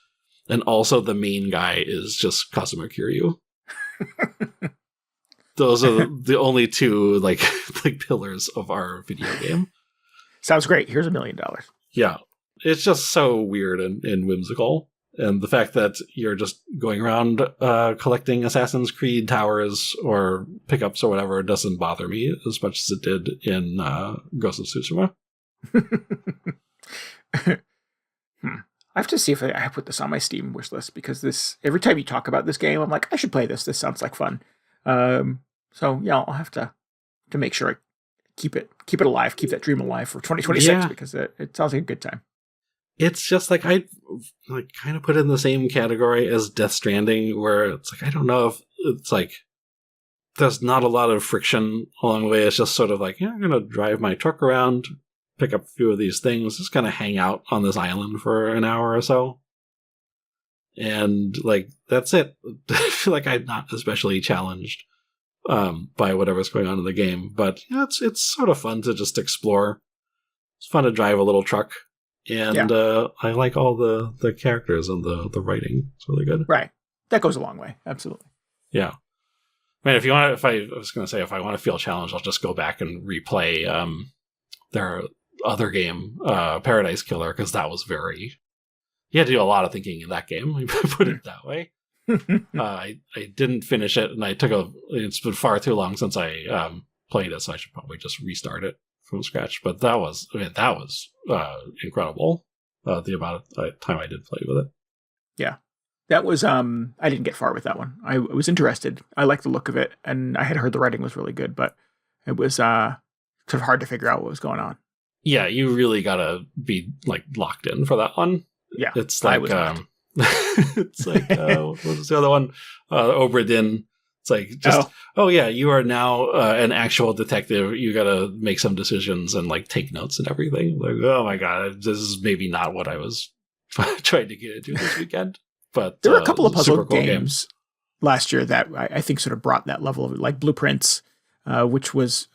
Speaker 2: And also the main guy is just Kazuma Kiryu. Those are the only two like pillars of our video game.
Speaker 1: Sounds great. Here's $1 million.
Speaker 2: Yeah. It's just so weird and whimsical. And the fact that you're just going around collecting Assassin's Creed towers or pickups or whatever doesn't bother me as much as it did in Ghost of Tsushima.
Speaker 1: I have to see if I put this on my Steam wish list, because every time you talk about this game, I'm like, I should play this. This sounds like fun. So yeah, I'll have to make sure I keep it alive, keep that dream alive for 2026, because it sounds like a good time.
Speaker 2: It's just like I like kind of put it in the same category as Death Stranding, where it's like I don't know if it's like there's not a lot of friction along the way. It's just sort of like, I'm gonna drive my truck around, pick up a few of these things, just kind of hang out on this island for an hour or so, and like that's it. I feel like I'm not especially challenged by whatever's going on in the game, but it's sort of fun to just explore. It's fun to drive a little truck. And I like all the characters and the writing. It's really good.
Speaker 1: Right. That goes a long way. Absolutely.
Speaker 2: Yeah. I mean, if I want to feel challenged, I'll just go back and replay their other game, Paradise Killer, because that was you had to do a lot of thinking in that game. Put it that way. I didn't finish it, and it's been far too long since I played it, so I should probably just restart it from scratch. But that was incredible. The amount of time I did play with it. Yeah,
Speaker 1: that was. I didn't get far with that one. I was interested. I liked the look of it, and I had heard the writing was really good, but it was sort of hard to figure out what was going on.
Speaker 2: Yeah, you really gotta be like locked in for that one.
Speaker 1: Yeah,
Speaker 2: it's like it's like what was the other one? Obra Dinn. It's like just you are now an actual detective. You gotta make some decisions and like take notes and everything. Like, oh my god, this is maybe not what I was trying to get into this weekend. But
Speaker 1: there were a couple of puzzle games last year that I think sort of brought that level of it, like Blueprints, which was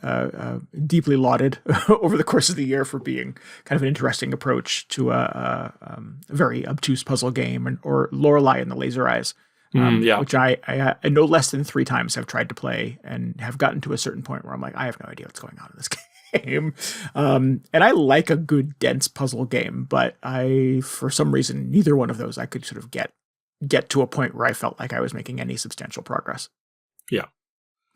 Speaker 1: deeply lauded over the course of the year for being kind of an interesting approach to a very obtuse puzzle game, or Lorelei and the Laser Eyes. Which I no less than 3 times have tried to play and have gotten to a certain point where I'm like, I have no idea what's going on in this game. And I like a good, dense puzzle game, but for some reason, neither one of those I could sort of get to a point where I felt like I was making any substantial progress.
Speaker 2: Yeah.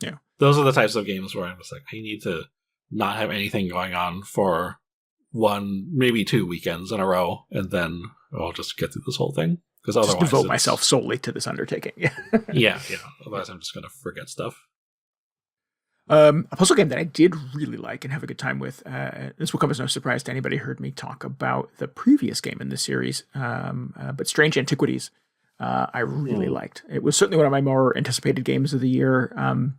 Speaker 2: Yeah. Those are the types of games where I'm just like, I need to not have anything going on for 1, maybe 2 weekends in a row, and then I'll just get through this whole thing. Because otherwise,
Speaker 1: just devote myself solely to this undertaking.
Speaker 2: yeah. Otherwise, I'm just going to forget stuff.
Speaker 1: A puzzle game that I did really like and have a good time with. This will come as no surprise to anybody who heard me talk about the previous game in this series, but Strange Antiquities. I really liked. It was certainly one of my more anticipated games of the year,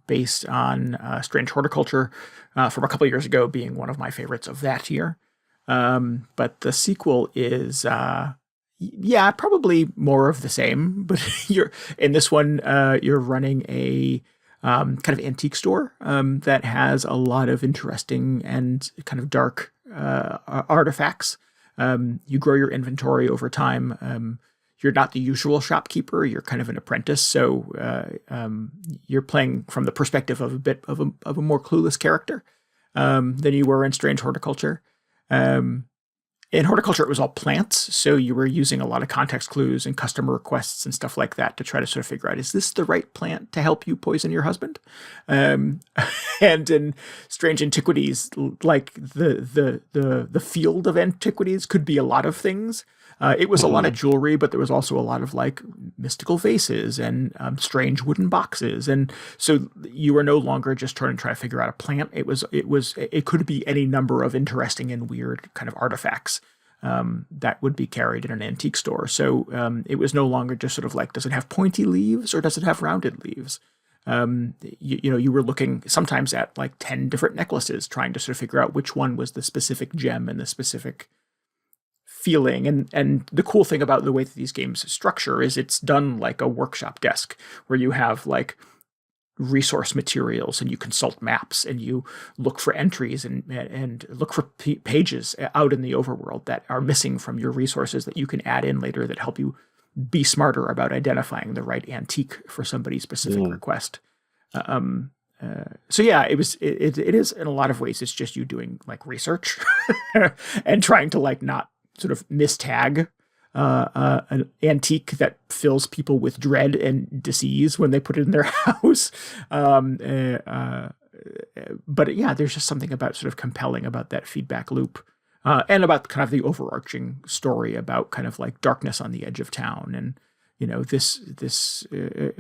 Speaker 1: based on Strange Horticulture from a couple of years ago being one of my favorites of that year. But the sequel is. Probably more of the same, but you're in this one, you're running a kind of antique store that has a lot of interesting and kind of dark artifacts. You grow your inventory over time. You're not the usual shopkeeper. You're kind of an apprentice. So you're playing from the perspective of a bit of a more clueless character than you were in Strange Horticulture. In Horticulture, it was all plants, so you were using a lot of context clues and customer requests and stuff like that to try to sort of figure out, is this the right plant to help you poison your husband? And in Strange Antiquities, like the field of antiquities could be a lot of things. It was a lot of jewelry, but there was also a lot of like mystical vases and strange wooden boxes, and so you were no longer just trying to figure out a plant. It could be any number of interesting and weird kind of artifacts that would be carried in an antique store. So it was no longer just sort of like, does it have pointy leaves or does it have rounded leaves? You were looking sometimes at like 10 different necklaces, trying to sort of figure out which one was the specific gem and the specific feeling. And the cool thing about the way that these games structure is it's done like a workshop desk where you have like resource materials and you consult maps and you look for entries and look for pages out in the overworld that are missing from your resources that you can add in later that help you be smarter about identifying the right antique for somebody's specific request. So yeah, it is in a lot of ways, it's just you doing like research and trying to like not sort of mistag an antique that fills people with dread and disease when they put it in their house. But yeah, there's just something about sort of compelling about that feedback loop. And about kind of the overarching story about kind of like darkness on the edge of town, and this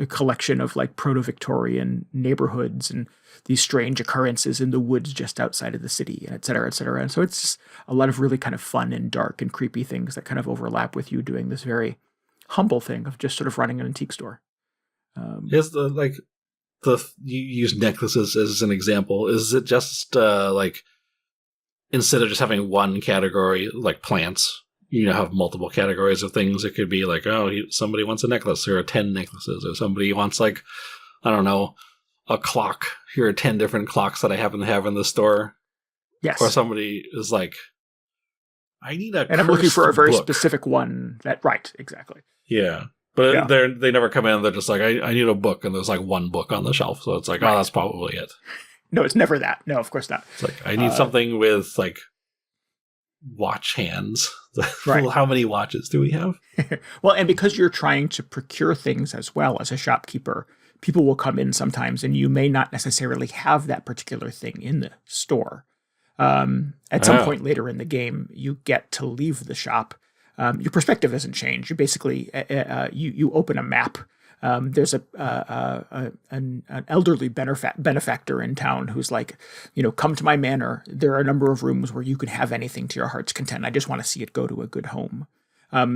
Speaker 1: collection of like proto-Victorian neighborhoods and these strange occurrences in the woods just outside of the city, and et cetera, et cetera. And so it's a lot of really kind of fun and dark and creepy things that kind of overlap with you doing this very humble thing of just sort of running an antique store.
Speaker 2: Is you use necklaces as an example? Is it just like, instead of just having one category like plants, have multiple categories of things? It could be like, somebody wants a necklace, here are 10 necklaces, or somebody wants like, I don't know, a clock, here are 10 different clocks that I happen to have in the store.
Speaker 1: Yes.
Speaker 2: Or somebody is like, I need a
Speaker 1: and I'm looking for a very
Speaker 2: book.
Speaker 1: Specific one that, right, exactly.
Speaker 2: Yeah. But they never come in, they're just like, I need a book, and there's like one book on the shelf, so it's like, right. That's probably it.
Speaker 1: No, it's never that. No, of course not.
Speaker 2: It's like, I need something with like watch hands.
Speaker 1: Right.
Speaker 2: How many watches do we have?
Speaker 1: Well, and because you're trying to procure things as well as a shopkeeper, people will come in sometimes and you may not necessarily have that particular thing in the store. At some point later in the game, you get to leave the shop. Your perspective doesn't change. You basically, you open a map. There's an elderly benefactor in town who's like, come to my manor. There are a number of rooms where you can have anything to your heart's content. I just want to see it go to a good home.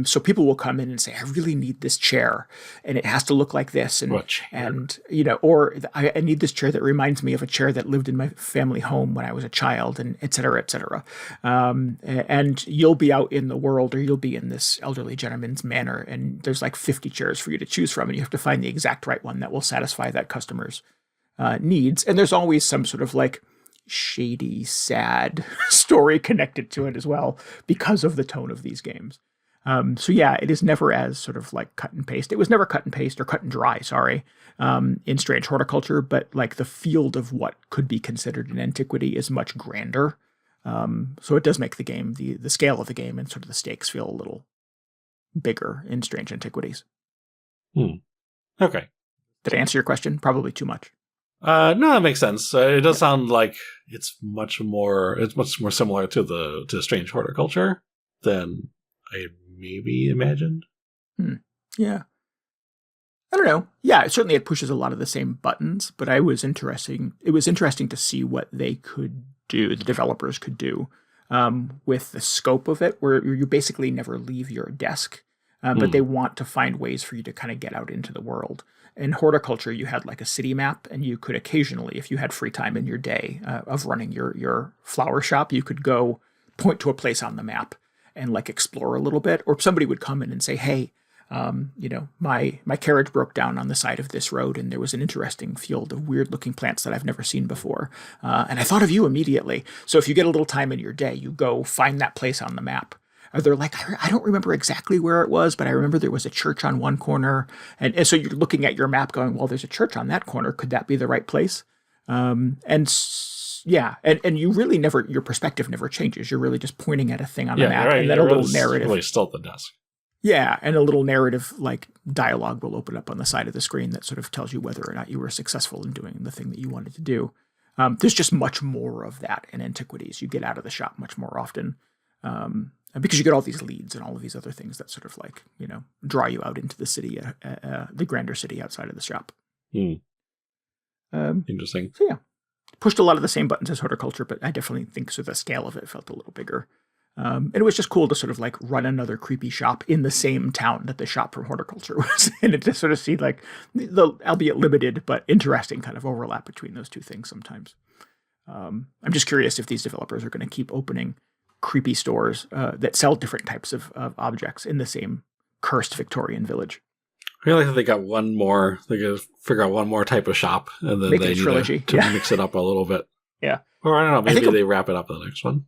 Speaker 1: So people will come in and say, I really need this chair, and it has to look like this. And or I need this chair that reminds me of a chair that lived in my family home when I was a child, and et cetera, et cetera. And you'll be out in the world, or you'll be in this elderly gentleman's manor, and there's like 50 chairs for you to choose from, and you have to find the exact right one that will satisfy that customer's needs. And there's always some sort of like shady, sad story connected to it as well, because of the tone of these games. So yeah, it is never as sort of like cut and paste. It was never cut and paste or cut and dry, in Strange Horticulture, but like the field of what could be considered an antiquity is much grander. So it does make the game, the scale of the game and sort of the stakes feel a little bigger in Strange Antiquities.
Speaker 2: Okay.
Speaker 1: Did I answer your question? Probably too much.
Speaker 2: No, that makes sense. It does sound like it's much more similar to Strange Horticulture than I maybe imagined.
Speaker 1: Yeah. I don't know. Yeah, certainly it pushes a lot of the same buttons, but it was interesting to see what they could do, the developers could do, with the scope of it, where you basically never leave your desk, but they want to find ways for you to kind of get out into the world. In Horticulture, you had like a city map, and you could occasionally, if you had free time in your day of running your flower shop, you could go point to a place on the map and like explore a little bit. Or somebody would come in and say, hey, my carriage broke down on the side of this road, and there was an interesting field of weird looking plants that I've never seen before. And I thought of you immediately. So if you get a little time in your day, you go find that place on the map. Or they're like, I don't remember exactly where it was, but I remember there was a church on one corner. And so you're looking at your map going, well, there's a church on that corner. Could that be the right place? Yeah, and you really never, your perspective never changes. You're really just pointing at a thing on the map, right, and then a little narrative.
Speaker 2: Really still at the desk.
Speaker 1: Yeah, and a little narrative like dialogue will open up on the side of the screen that sort of tells you whether or not you were successful in doing the thing that you wanted to do. There's just much more of that in Antiquities. You get out of the shop much more often because you get all these leads and all of these other things that sort of like, draw you out into the city, the grander city outside of the shop.
Speaker 2: Interesting.
Speaker 1: So yeah. Pushed a lot of the same buttons as Horticulture, but I definitely think so the scale of it felt a little bigger. And it was just cool to sort of like run another creepy shop in the same town that the shop from Horticulture was in, and to sort of see like the, albeit limited, but interesting kind of overlap between those two things sometimes. I'm just curious if these developers are going to keep opening creepy stores that sell different types of objects in the same cursed Victorian village.
Speaker 2: I feel like they got one more. They got to figure out one more type of shop, and then
Speaker 1: Make
Speaker 2: they
Speaker 1: a trilogy
Speaker 2: need to mix it up a little bit.
Speaker 1: Yeah,
Speaker 2: or I don't know. Maybe they wrap it up in the next one.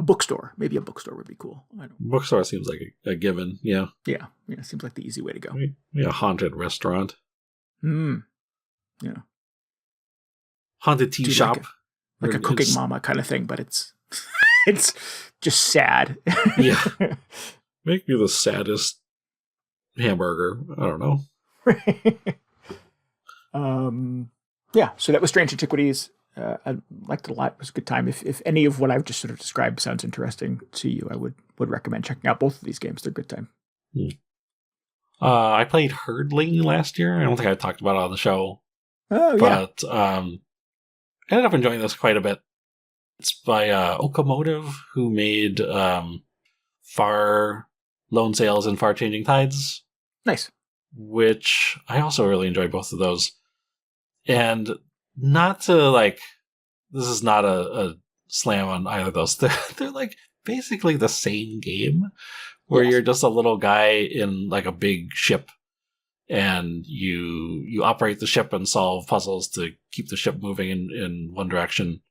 Speaker 1: A bookstore. Maybe a bookstore would be cool. I don't.
Speaker 2: Bookstore seems like a given. Yeah.
Speaker 1: Yeah. Seems like the easy way to go.
Speaker 2: Maybe a haunted restaurant.
Speaker 1: Yeah.
Speaker 2: Haunted tea shop.
Speaker 1: Like a cooking mama kind of thing, but it's it's just sad.
Speaker 2: Yeah. Make me the saddest hamburger. I don't know.
Speaker 1: Yeah, so that was Strange Antiquities. I liked it a lot. It was a good time. If any of what I've just sort of described sounds interesting to you, I would recommend checking out both of these games. They're a good time.
Speaker 2: I played Herdling last year. I don't think I talked about it on the show.
Speaker 1: Oh, yeah.
Speaker 2: But I ended up enjoying this quite a bit. It's by Okamotive, who made Far Lone Sails and Far Changing Tides.
Speaker 1: Nice.
Speaker 2: Which I also really enjoyed both of those. And not to this is not a slam on either of those. They're like basically the same game where you're just a little guy in like a big ship and you operate the ship and solve puzzles to keep the ship moving in one direction.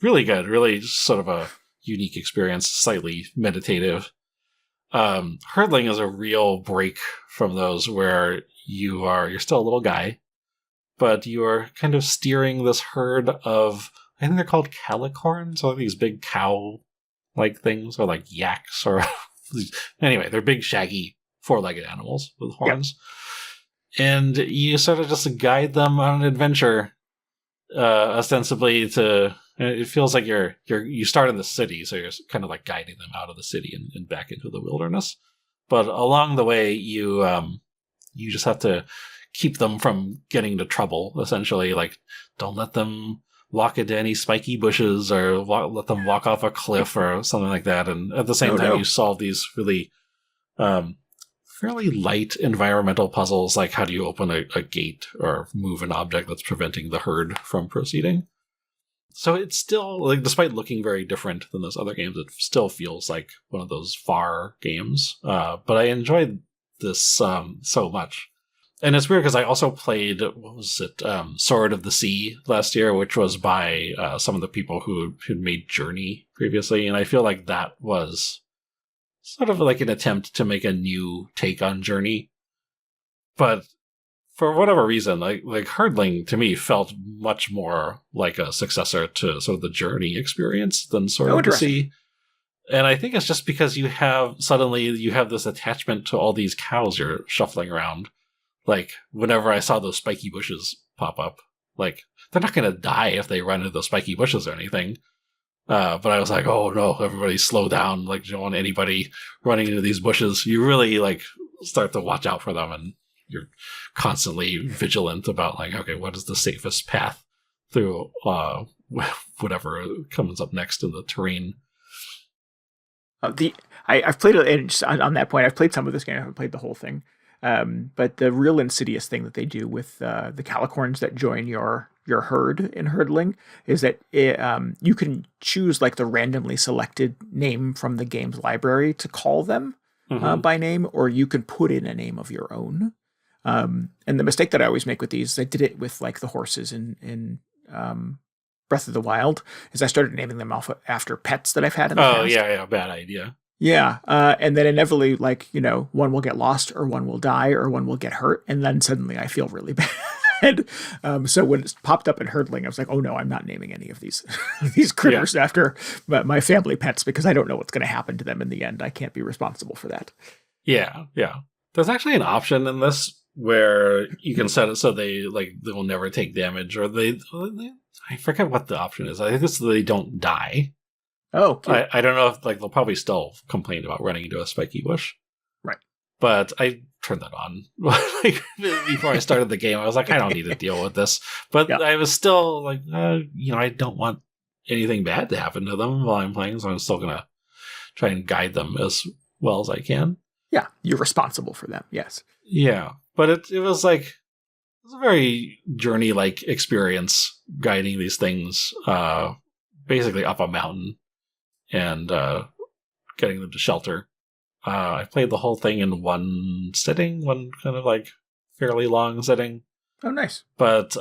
Speaker 2: Really good, really sort of a unique experience, slightly meditative. Herdling is a real break from those where you're still a little guy, but you're kind of steering this herd of, I think they're called calicorns, or these big cow-like things, or like yaks, or anyway, they're big, shaggy, four-legged animals with horns. Yep. And you sort of just guide them on an adventure, ostensibly to. It feels like you start in the city, so you're kind of like guiding them out of the city and back into the wilderness. But along the way, you just have to keep them from getting into trouble, essentially. Like, don't let them walk into any spiky bushes or let them walk off a cliff or something like that. And at the same time, you solve these really fairly light environmental puzzles, like how do you open a gate or move an object that's preventing the herd from proceeding. So it's still, like, despite looking very different than those other games, it still feels like one of those Far games. But I enjoyed this so much. And it's weird because I also played, what was it, Sword of the Sea last year, which was by some of the people who had made Journey previously. And I feel like that was sort of like an attempt to make a new take on Journey. But for whatever reason, like Herdling to me felt much more like a successor to sort of the Journey experience than Sword of the Sea. And I think it's just because you have this attachment to all these cows you're shuffling around. Like, whenever I saw those spiky bushes pop up, like, they're not going to die if they run into those spiky bushes or anything. But I was like, oh no, everybody slow down. Like, you don't want anybody running into these bushes. You really, like, start to watch out for them, and you're constantly vigilant about, like, okay, what is the safest path through whatever comes up next in the terrain.
Speaker 1: I've played it, and just on that point, I've played some of this game. I haven't played the whole thing. But the real insidious thing that they do with the calicorns that join your herd in Herdling is that you can choose like the randomly selected name from the game's library to call them by name, or you can put in a name of your own. And the mistake that I always make with these, I did it with like the horses in Breath of the Wild, is I started naming them after pets that I've had in the past. Oh,
Speaker 2: yeah, bad idea.
Speaker 1: Yeah, and then inevitably, like, one will get lost, or one will die, or one will get hurt, and then suddenly I feel really bad. So when it popped up in Herdling, I was like, oh no, I'm not naming any of these these critters after my family pets, because I don't know what's going to happen to them in the end. I can't be responsible for that.
Speaker 2: Yeah. There's actually an option in this where you can set it so they will never take damage, or they I forget what the option is. I think it's so they don't die.
Speaker 1: Oh, cute.
Speaker 2: I don't know if they'll probably still complain about running into a spiky bush.
Speaker 1: Right.
Speaker 2: But I turned that on before I started the game. I was like, I don't need to deal with this. But I was still like, I don't want anything bad to happen to them while I'm playing, so I'm still going to try and guide them as well as I can.
Speaker 1: Yeah, you're responsible for them, yes.
Speaker 2: Yeah, but it was like, it was a very Journey-like experience guiding these things basically up a mountain and getting them to shelter. I played the whole thing in one sitting, one kind of like fairly long sitting.
Speaker 1: Oh, nice.
Speaker 2: But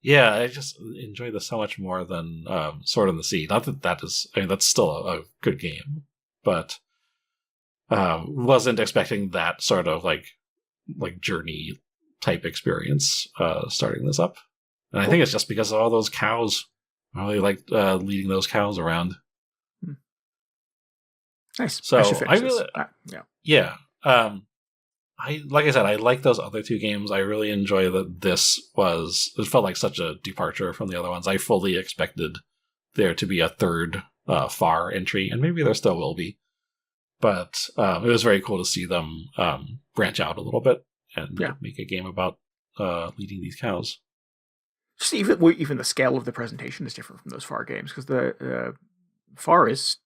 Speaker 2: Yeah, I just enjoy this so much more than Sword in the Sea. Not that that is, I mean, that's still a good game, but wasn't expecting that sort of like journey type experience starting this up. And I think it's just because of all those cows. I really like leading those cows around.
Speaker 1: Nice.
Speaker 2: So I really,
Speaker 1: yeah.
Speaker 2: like I said, I like those other two games. I really enjoy that it felt like such a departure from the other ones. I fully expected there to be a third Far entry, and maybe there still will be. But it was very cool to see them branch out a little bit and make a game about leading these cows.
Speaker 1: Just even the scale of the presentation is different from those Far games, because the Far is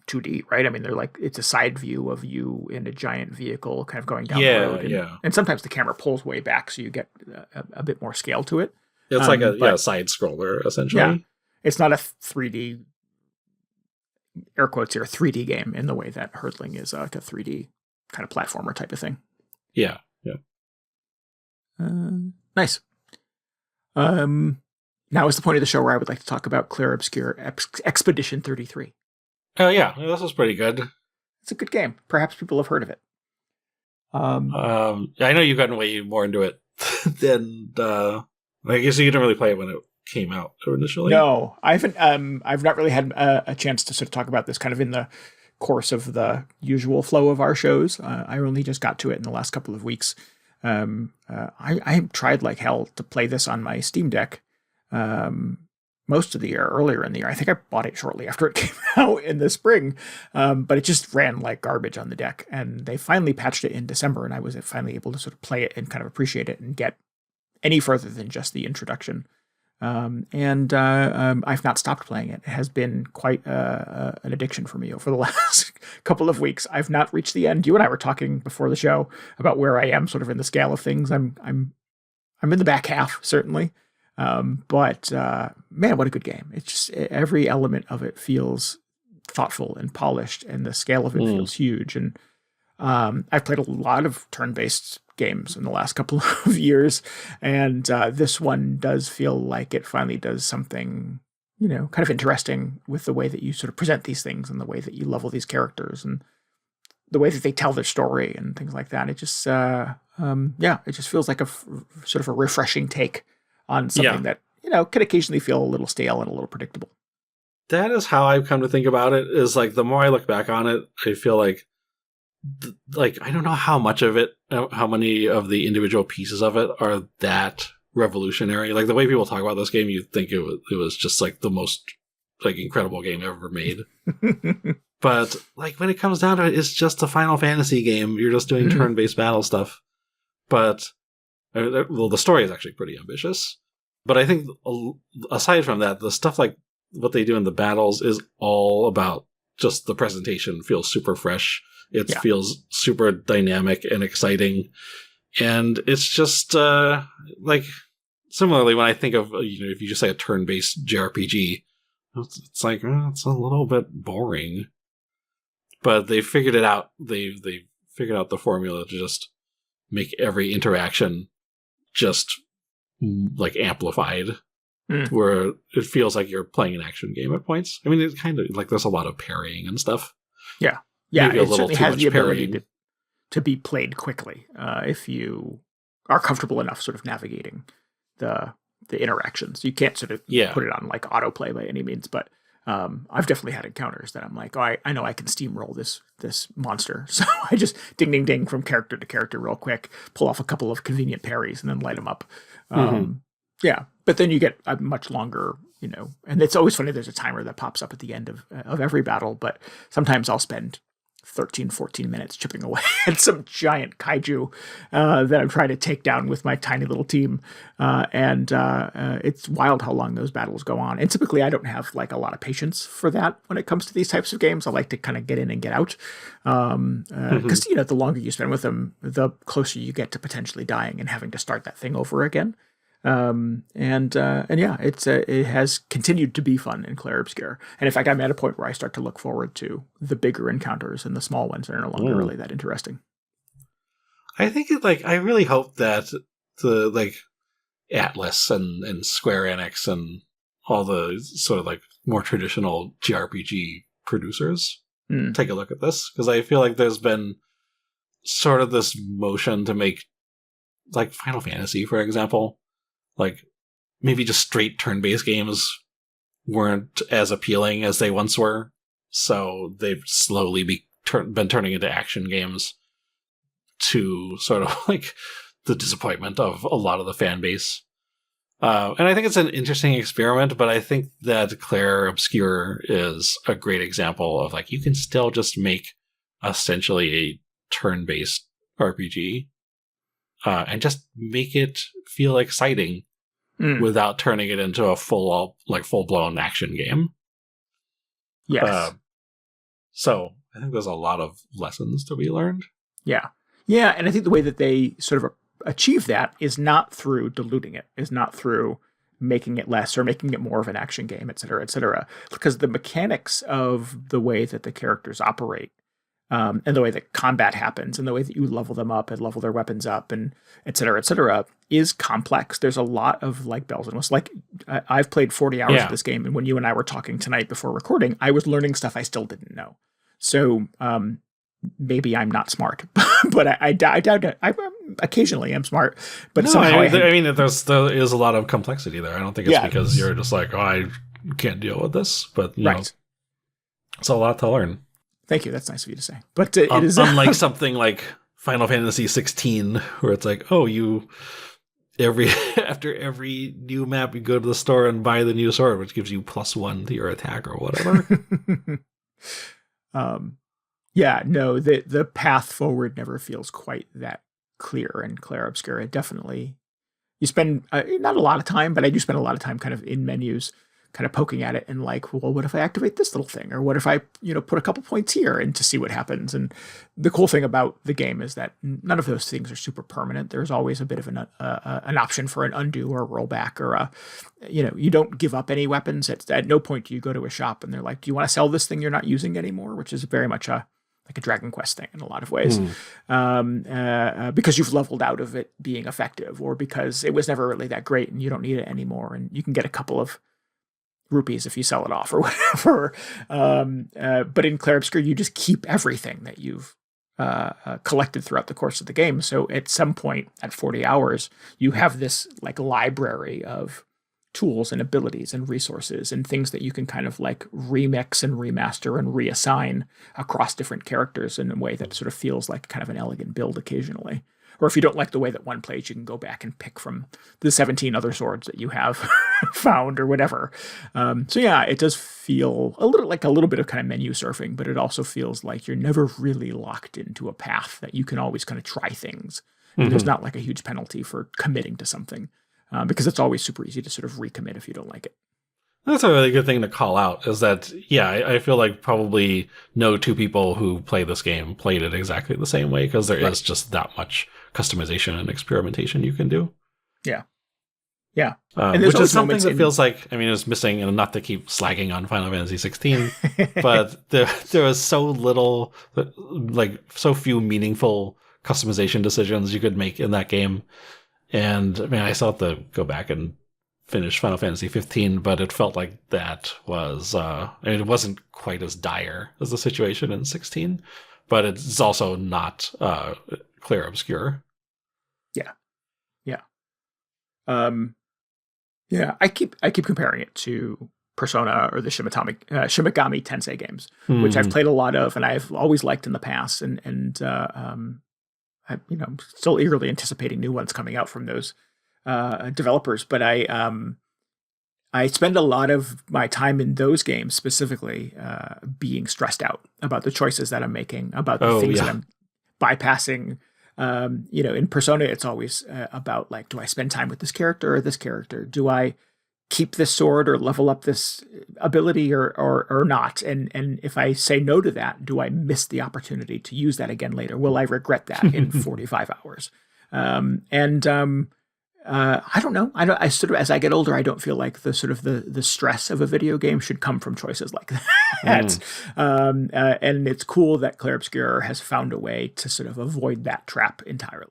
Speaker 1: 2D, right? I mean, it's a side view of you in a giant vehicle kind of going down the road. And sometimes the camera pulls way back, so you get a bit more scale to it.
Speaker 2: It's like a side scroller, essentially.
Speaker 1: Yeah. It's not a 3D, air quotes here, 3D game in the way that Herdling is like a 3D kind of platformer type of thing.
Speaker 2: Yeah.
Speaker 1: Nice. Now is the point of the show where I would like to talk about Clair Obscur Expedition 33.
Speaker 2: Oh yeah, this was pretty good.
Speaker 1: It's a good game. Perhaps people have heard of it.
Speaker 2: I know you've gotten way more into it than I guess you didn't really play it when it came out initially.
Speaker 1: No, I haven't. I've not really had a chance to sort of talk about this kind of in the course of the usual flow of our shows. I only just got to it in the last couple of weeks. I tried like hell to play this on my Steam Deck most of the year, earlier in the year. I think I bought it shortly after it came out in the spring, but it just ran like garbage on the deck. And they finally patched it in December, and I was finally able to sort of play it and kind of appreciate it and get any further than just the introduction. I've not stopped playing it. It has been quite an addiction for me over the last couple of weeks. I've not reached the end. You and I were talking before the show about where I am sort of in the scale of things. I'm in the back half, certainly. But man, what a good game. It's just every element of it feels thoughtful and polished, and the scale of it feels huge. And I've played a lot of turn-based games in the last couple of years, and this one does feel like it finally does something, kind of interesting with the way that you sort of present these things and the way that you level these characters and the way that they tell their story and things like that. It just, it just feels like a sort of a refreshing take on something that, can occasionally feel a little stale and a little predictable.
Speaker 2: That is how I've come to think about it, is like the more I look back on it, I feel like I don't know how much of it, how many of the individual pieces of it are that revolutionary. Like the way people talk about this game, you'd think it was just like the most like incredible game ever made. But like when it comes down to it, it's just a Final Fantasy game. You're just doing turn-based battle stuff. But well, the story is actually pretty ambitious. But I think aside from that, the stuff like what they do in the battles is all about just the presentation feels super fresh. It feels super dynamic and exciting. And it's just like similarly when I think of, if you just say a turn-based JRPG, it's like, it's a little bit boring. But they figured it out. They figured out the formula to just make every interaction just like amplified, where it feels like you're playing an action game at points. I mean, it's kind of like there's a lot of parrying and stuff.
Speaker 1: Yeah. Yeah, it certainly has the ability to be played quickly if you are comfortable enough sort of navigating the interactions. You can't sort of put it on like autoplay by any means, but I've definitely had encounters that I'm like, I know I can steamroll this monster. So I just ding, ding, ding from character to character real quick, pull off a couple of convenient parries and then light them up. Yeah, but then you get a much longer, and it's always funny. There's a timer that pops up at the end of every battle, but sometimes I'll spend 13, 14 minutes chipping away at some giant kaiju that I'm trying to take down with my tiny little team. And it's wild how long those battles go on. And typically I don't have like a lot of patience for that when it comes to these types of games. I like to kind of get in and get out. Because, the longer you spend with them, the closer you get to potentially dying and having to start that thing over again. It has continued to be fun in Clair Obscur. And in fact, I'm at a point where I start to look forward to the bigger encounters and the small ones that are no longer really that interesting.
Speaker 2: I think I really hope that Atlas and Square Enix and all the sort of like more traditional JRPG producers take a look at this, because I feel like there's been sort of this motion to make, like Final Fantasy, for example, like maybe just straight turn-based games weren't as appealing as they once were. So they've slowly been turning into action games, to sort of like the disappointment of a lot of the fan base. And I think it's an interesting experiment, but I think that Clair Obscur is a great example of like, you can still just make essentially a turn-based RPG and just make it feel exciting without turning it into a full-blown action game.
Speaker 1: Yes.
Speaker 2: So I think there's a lot of lessons to be learned.
Speaker 1: Yeah. Yeah, and I think the way that they sort of achieve that is not through diluting it, is not through making it less or making it more of an action game, et cetera, because the mechanics of the way that the characters operate, and the way that combat happens, and the way that you level them up and level their weapons up, and et cetera, is complex. There's a lot of like bells and whistles. Like I've played 40 hours of this game, and when you and I were talking tonight before recording, I was learning stuff I still didn't know. So maybe I'm not smart, but I doubt it. I occasionally am smart, but
Speaker 2: no,
Speaker 1: somehow
Speaker 2: I mean, there is a lot of complexity there. I don't think it's because you're just like, oh, I can't deal with this, but you know, it's a lot to learn.
Speaker 1: Thank you. That's nice of you to say. But it is
Speaker 2: unlike something like Final Fantasy 16, where it's like, oh, after every new map, you go to the store and buy the new sword, which gives you +1 to your attack or whatever.
Speaker 1: Yeah, no, the path forward never feels quite that clear in Clair Obscur. It definitely, you spend not a lot of time, but I do spend a lot of time kind of in menus, kind of poking at it and like, well, what if I activate this little thing? Or what if I, put a couple points here and to see what happens? And the cool thing about the game is that none of those things are super permanent. There's always a bit of an option for an undo or a rollback, or you don't give up any weapons. At no point do you go to a shop and they're like, do you want to sell this thing you're not using anymore? Which is very much like a Dragon Quest thing in a lot of ways, because you've leveled out of it being effective, or because it was never really that great and you don't need it anymore. And you can get a couple of rupees if you sell it off or whatever. But in Clair Obscur, you just keep everything that you've collected throughout the course of the game. So at some point at 40 hours, you have this like library of tools and abilities and resources and things that you can kind of like remix and remaster and reassign across different characters in a way that sort of feels like kind of an elegant build occasionally. Or if you don't like the way that one plays, you can go back and pick from the 17 other swords that you have found or whatever. So yeah, it does feel a little bit of kind of menu surfing, but it also feels like you're never really locked into a path, that you can always kind of try things. And there's not like a huge penalty for committing to something, because it's always super easy to sort of recommit if you don't like it.
Speaker 2: That's a really good thing to call out, is that, yeah, I feel like probably no two people who play this game played it exactly the same way, because there is just that much customization and experimentation you can do.
Speaker 1: Yeah. Yeah.
Speaker 2: Which is something that feels like, I mean, it was missing, and not to keep slagging on Final Fantasy 16, but there was so little, like so few meaningful customization decisions you could make in that game. And I mean, I still have to go back and finish Final Fantasy 15, but it felt like that was, it wasn't quite as dire as the situation in 16, but it's also not Clair Obscur.
Speaker 1: Yeah. Yeah. Yeah, I keep comparing it to Persona or the Shimigami Tensei games, which I've played a lot of and I've always liked in the past, and I'm still eagerly anticipating new ones coming out from those developers. But I spend a lot of my time in those games specifically being stressed out about the choices that I'm making, about the things that I'm bypassing. In Persona, it's always about like, do I spend time with this character or this character? Do I keep this sword or level up this ability or not? And if I say no to that, do I miss the opportunity to use that again later? Will I regret that in 45 hours? I don't know. I sort of, as I get older, I don't feel like the sort of the stress of a video game should come from choices like that. And it's cool that Clair Obscur has found a way to sort of avoid that trap entirely.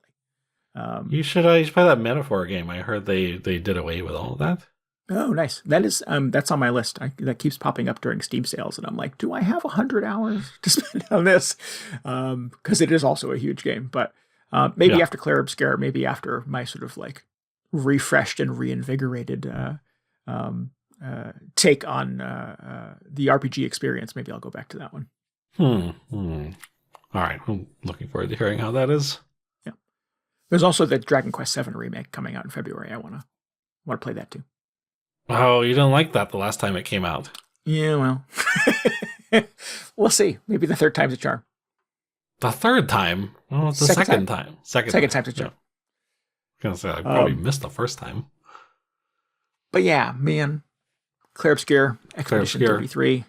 Speaker 2: You should play that Metaphor game. I heard they did away with all of that.
Speaker 1: Oh, nice. That is that's on my list. That keeps popping up during Steam sales, and I'm like, do I have 100 hours to spend on this? Because it is also a huge game. But maybe after Clair Obscur, maybe after my sort of like refreshed and reinvigorated take on the RPG experience, maybe I'll go back to that one.
Speaker 2: All right, I'm looking forward to hearing how that is.
Speaker 1: Yeah, there's also the Dragon Quest VII remake coming out in February. I want to play that too.
Speaker 2: Oh, you didn't like that the last time it came out.
Speaker 1: Yeah, well, we'll see. Maybe the third time's a charm.
Speaker 2: The third time? Well, it's the second time. Second time's
Speaker 1: a charm.
Speaker 2: I was gonna say, I probably missed the first time.
Speaker 1: But yeah, man, Clair Obscur, Expedition 33,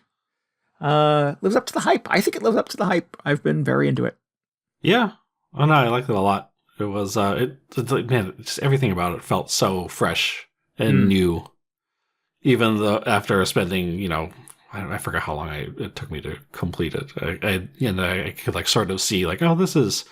Speaker 1: lives up to the hype. I think it lives up to the hype. I've been very into it.
Speaker 2: Yeah. Oh no, I liked it a lot. It was, man, just everything about it felt so fresh and new. Even though after spending, I forgot how long it took me to complete it. I could like sort of see like, oh, this is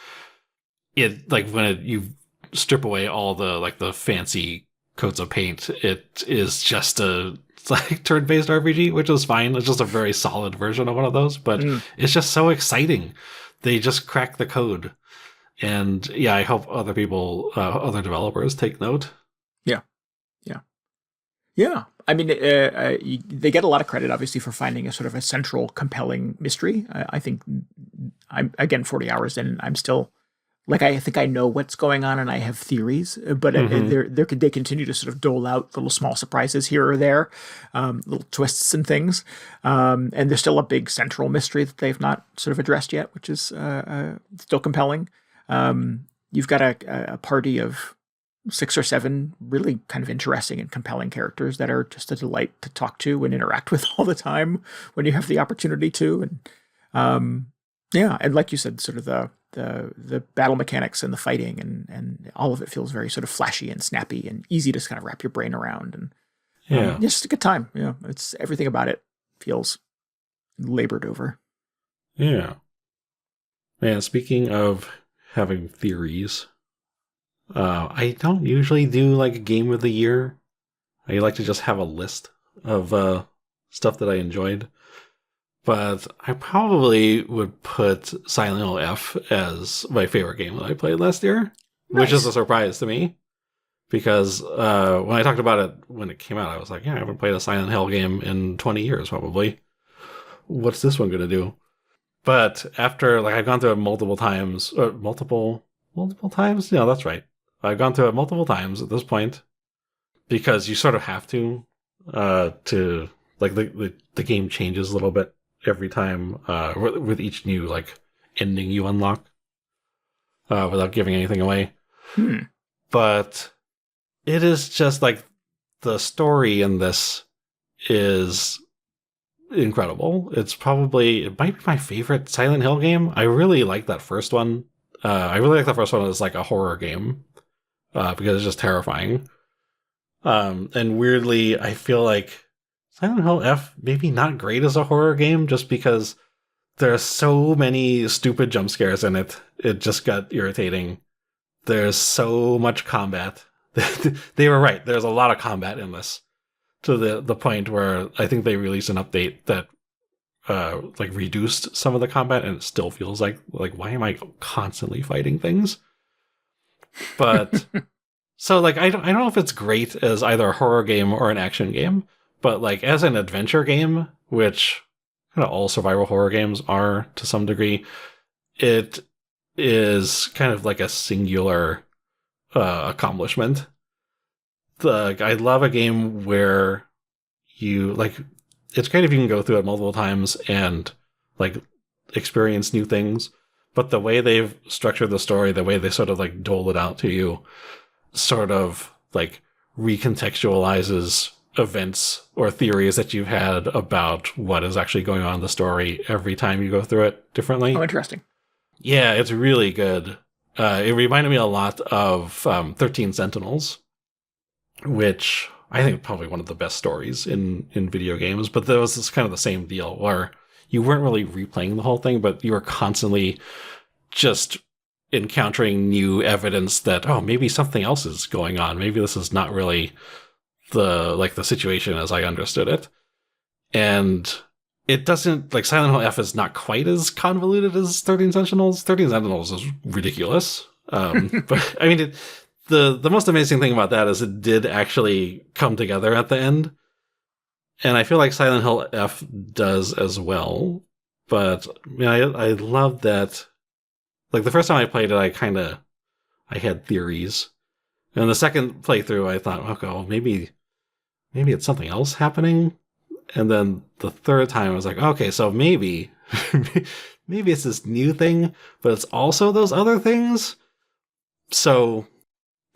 Speaker 2: it. Like when you strip away all the fancy coats of paint, it is just a like turn-based RPG, which is fine. It's just a very solid version of one of those, but it's just so exciting. They just crack the code, and yeah, I hope other people, other developers take note.
Speaker 1: Yeah. I mean, they get a lot of credit, obviously, for finding a sort of a central, compelling mystery. I think I'm, again, 40 hours in, I'm still, like, I think I know what's going on and I have theories, but they continue to sort of dole out little small surprises here or there, little twists and things. And there's still a big central mystery that they've not sort of addressed yet, which is still compelling. You've got a party of 6 or 7 really kind of interesting and compelling characters that are just a delight to talk to and interact with all the time when you have the opportunity to. And and like you said, sort of the battle mechanics and the fighting and all of it feels very sort of flashy and snappy and easy to kind of wrap your brain around. And just a good time. It's everything about it feels labored over.
Speaker 2: Yeah. Man, speaking of having theories, I don't usually do like a game of the year. I like to just have a list of stuff that I enjoyed. But I probably would put Silent Hill F as my favorite game that I played last year, which is a surprise to me. Because when I talked about it when it came out, I was like, yeah, I haven't played a Silent Hill game in 20 years probably. What's this one going to do? But after, like, I've gone through it multiple times. Multiple times? Yeah, that's right. I've gone through it multiple times at this point because you sort of have to like the game changes a little bit every time with each new like ending you unlock without giving anything away. But it is just like the story in this is incredible. It might be my favorite Silent Hill game. I really like that first one. I really like the first one as like a horror game. Because it's just terrifying. And weirdly, I feel like Silent Hill F maybe not great as a horror game just because there are so many stupid jump scares in it. It just got irritating. There's so much combat. They were right. There's a lot of combat in this to the point where I think they released an update that like reduced some of the combat and it still feels like why am I constantly fighting things? But so like I don't know if it's great as either a horror game or an action game, but like as an adventure game, which kind of all survival horror games are to some degree, it is kind of like a singular accomplishment. I love a game where you like it's great if you can go through it multiple times and like experience new things. But the way they've structured the story, the way they sort of like dole it out to you, sort of like recontextualizes events or theories that you've had about what is actually going on in the story every time you go through it differently.
Speaker 1: Oh, interesting.
Speaker 2: Yeah, it's really good. It reminded me a lot of 13 Sentinels, which I think probably one of the best stories in video games. But there was this kind of the same deal where you weren't really replaying the whole thing, but you were constantly just encountering new evidence that, oh, maybe something else is going on. Maybe this is not really the situation as I understood it. And it doesn't, like, Silent Hill F is not quite as convoluted as 13 Sentinels. 13 Sentinels is ridiculous. But I mean, the most amazing thing about that is it did actually come together at the end. And I feel like Silent Hill F does as well. But I love that. Like, the first time I played it, I had theories. And the second playthrough, I thought, okay, well, maybe it's something else happening. And then the third time I was like, okay, so maybe it's this new thing, but it's also those other things. So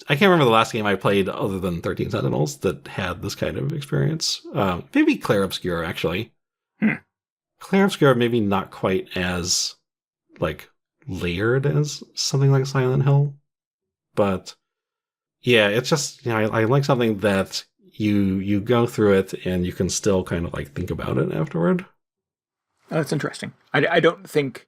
Speaker 2: I can't remember the last game I played other than 13 Sentinels that had this kind of experience. Maybe Clair Obscur, actually. Clair Obscur, maybe not quite as, like, layered as something like Silent Hill. But yeah, it's just, I like something that you go through it and you can still kind of like think about it afterward.
Speaker 1: Oh, that's interesting. I don't think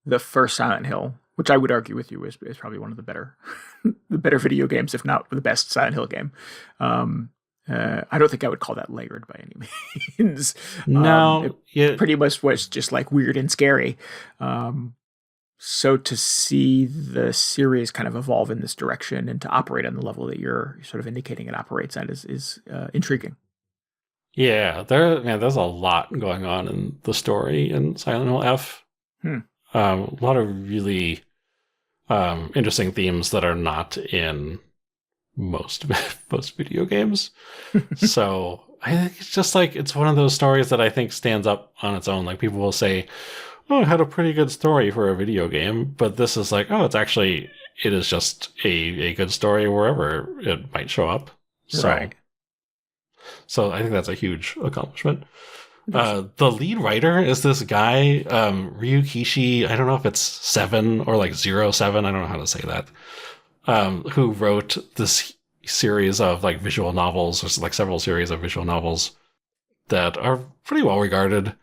Speaker 1: the first Silent Hill, which I would argue with you is probably one of the better video games, if not the best Silent Hill game. I don't think I would call that layered by any means.
Speaker 2: No,
Speaker 1: it pretty much was just like weird and scary. So to see the series kind of evolve in this direction and to operate on the level that you're sort of indicating it operates at is intriguing.
Speaker 2: Yeah, there's a lot going on in the story in Silent Hill F. A lot of really interesting themes that are not in most video games. So I think it's just like, it's one of those stories that I think stands up on its own. Like, people will say, oh, it had a pretty good story for a video game, but this is like, oh, it is just a good story wherever it might show up.
Speaker 1: Right.
Speaker 2: So I think that's a huge accomplishment. The lead writer is this guy, Ryukishi, I don't know if it's 7 or like 07, I don't know how to say that, who wrote this series of like visual novels, or like several series of visual novels that are pretty well regarded.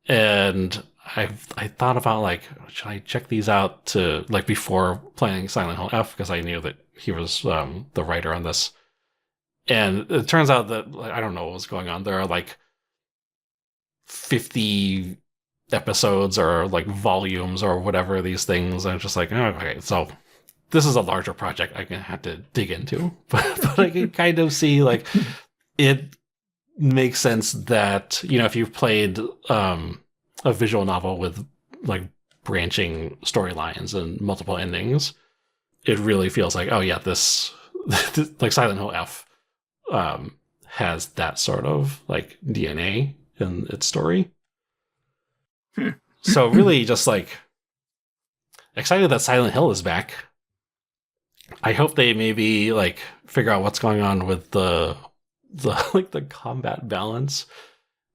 Speaker 2: And I thought about, like, should I check these out to, like, before playing Silent Hill F, because I knew that he was the writer on this. And it turns out that, like, I don't know what was going on. There are like 50 episodes or like volumes or whatever these things. I'm just like, oh, okay, so this is a larger project I'm gonna have to dig into. But I can kind of see, like, it makes sense that, if you've played a visual novel with like branching storylines and multiple endings, it really feels like, oh yeah, this like Silent Hill F has that sort of like DNA in its story. So really just like excited that Silent Hill is back. I hope they maybe like figure out what's going on with the like the combat balance.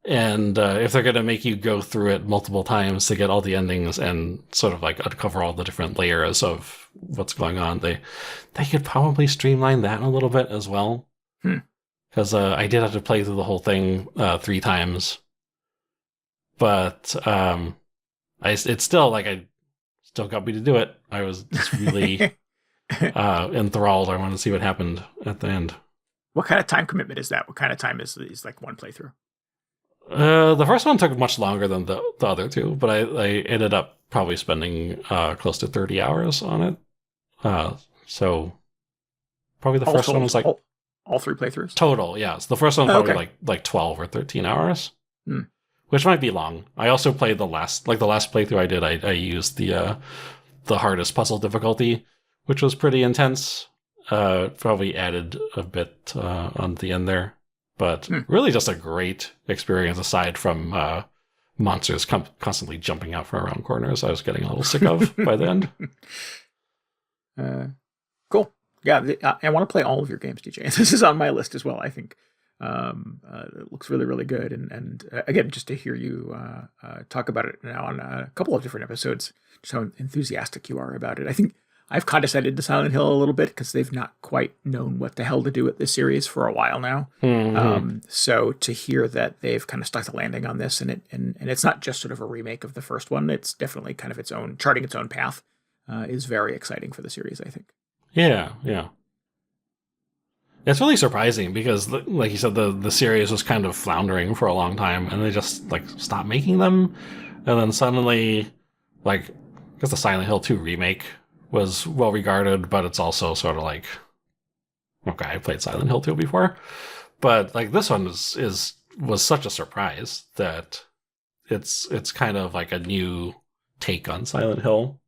Speaker 2: And if they're going to make you go through it multiple times to get all the endings and sort of like uncover all the different layers of what's going on, they could probably streamline that a little bit as well. Because I did have to play through the whole thing 3 times. But it's still like, I still got me to do it. I was just really enthralled. I wanted to see what happened at the end.
Speaker 1: What kind of time commitment is that? What kind of time is like one playthrough?
Speaker 2: The first one took much longer than the other two, but I ended up probably spending close to 30 hours on it. So probably the first one was like
Speaker 1: all 3 playthroughs
Speaker 2: total. Yeah, so the first one probably like 12 or 13 hours, which might be long. I also played the last playthrough I did. I used the hardest puzzle difficulty, which was pretty intense. Probably added a bit on the end there. But really just a great experience aside from monsters constantly jumping out from around corners I was getting a little sick of by the end.
Speaker 1: Cool. Yeah, I want to play all of your games, DJ. This is on my list as well, I think. It looks really, really good. And again, just to hear you talk about it now on a couple of different episodes, just how enthusiastic you are about it. I think I've condescended to Silent Hill a little bit because they've not quite known what the hell to do with this series for a while now. So to hear that they've kind of stuck the landing on this, and it's not just sort of a remake of the first one, it's definitely kind of charting its own path. is very exciting for the series, I think.
Speaker 2: Yeah. It's really surprising because, like you said, the series was kind of floundering for a long time, and they just like stopped making them, and then suddenly, like, because the Silent Hill 2 remake was well regarded, but it's also sort of like, okay, I played Silent Hill 2 before, but like this one was such a surprise that it's kind of like a new take on Silent Hill,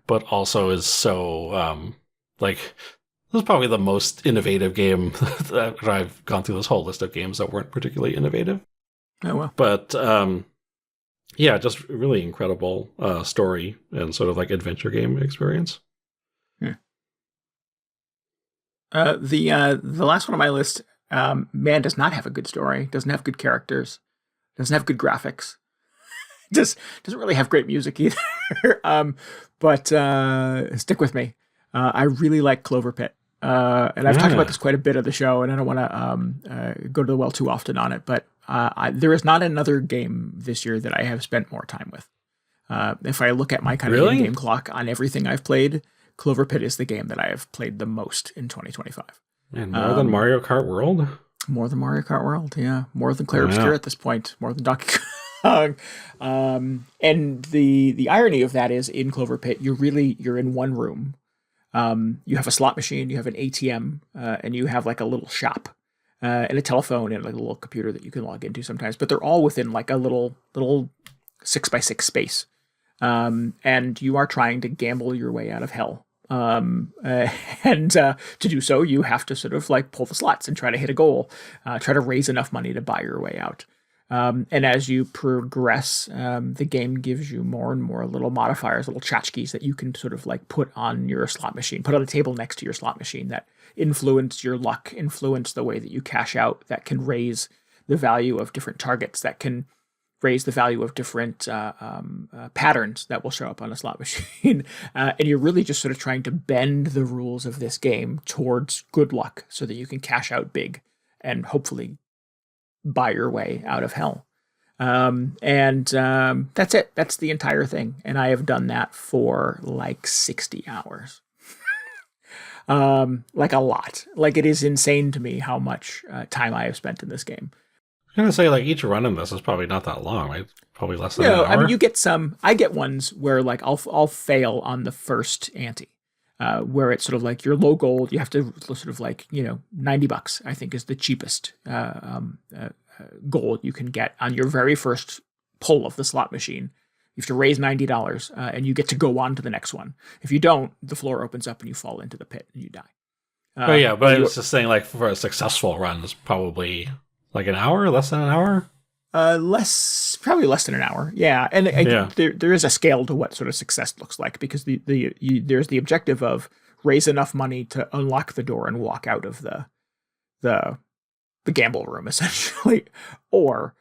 Speaker 2: but also is so like, this is probably the most innovative game that I've gone through this whole list of games that weren't particularly innovative.
Speaker 1: Oh well.
Speaker 2: But yeah, just really incredible story and sort of like adventure game experience.
Speaker 1: The last one on my list, man, does not have a good story, doesn't have good characters, doesn't have good graphics, doesn't really have great music either. But stick with me. I really like CloverPit. And I've talked about this quite a bit of the show, and I don't want to go to the well too often on it, but there is not another game this year that I have spent more time with. If I look at my kind of in-game clock on everything I've played, CloverPit is the game that I have played the most in 2025.
Speaker 2: And more than Mario Kart World?
Speaker 1: More than Mario Kart World, yeah. More than Clair Obscur at this point. More than Donkey Kong. And the irony of that is, in CloverPit, you're in one room. You have a slot machine, you have an ATM, and you have like a little shop, and a telephone and like a little computer that you can log into sometimes, but they're all within like a little 6x6 space. And you are trying to gamble your way out of hell. And to do so, you have to sort of like pull the slots and try to hit a goal, try to raise enough money to buy your way out. And as you progress, the game gives you more and more little modifiers, little tchotchkes that you can sort of like put on your slot machine, put on a table next to your slot machine that influence your luck, influence the way that you cash out, that can raise the value of different targets, that can raise the value of different patterns that will show up on a slot machine. And you're really just sort of trying to bend the rules of this game towards good luck so that you can cash out big and hopefully buy your way out of hell. That's it. That's the entire thing. And I have done that for like 60 hours. Like a lot. Like, it is insane to me how much time I have spent in this game.
Speaker 2: I'm going to say, like, each run in this is probably not that long, right? Probably less than an hour.
Speaker 1: I mean, you get I get ones where like I'll fail on the first ante. Where it's sort of like your low gold, you have to sort of like, $90, I think, is the cheapest gold you can get on your very first pull of the slot machine. You have to raise $90, and you get to go on to the next one. If you don't, the floor opens up and you fall into the pit and you die.
Speaker 2: But I was just saying, like, for a successful run, it's probably like an hour, less than an hour?
Speaker 1: Probably less than an hour. Yeah. And there is a scale to what sort of success looks like, because there's the objective of raise enough money to unlock the door and walk out of the gamble room, essentially. Or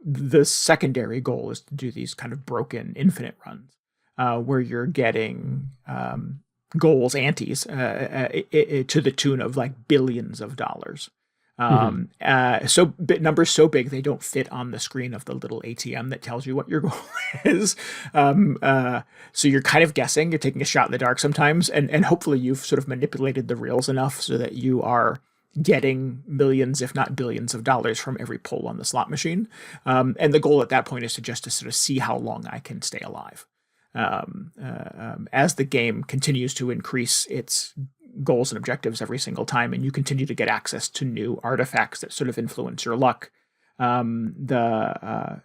Speaker 1: the secondary goal is to do these kind of broken infinite runs, where you're getting goals, antes, to the tune of like billions of dollars. So numbers so big they don't fit on the screen of the little ATM that tells you what your goal is. So you're kind of guessing, you're taking a shot in the dark sometimes, and hopefully you've sort of manipulated the reels enough so that you are getting millions, if not billions of dollars from every pull on the slot machine. And the goal at that point is to sort of see how long I can stay alive. As the game continues to increase its goals and objectives every single time, and you continue to get access to new artifacts that sort of influence your luck, the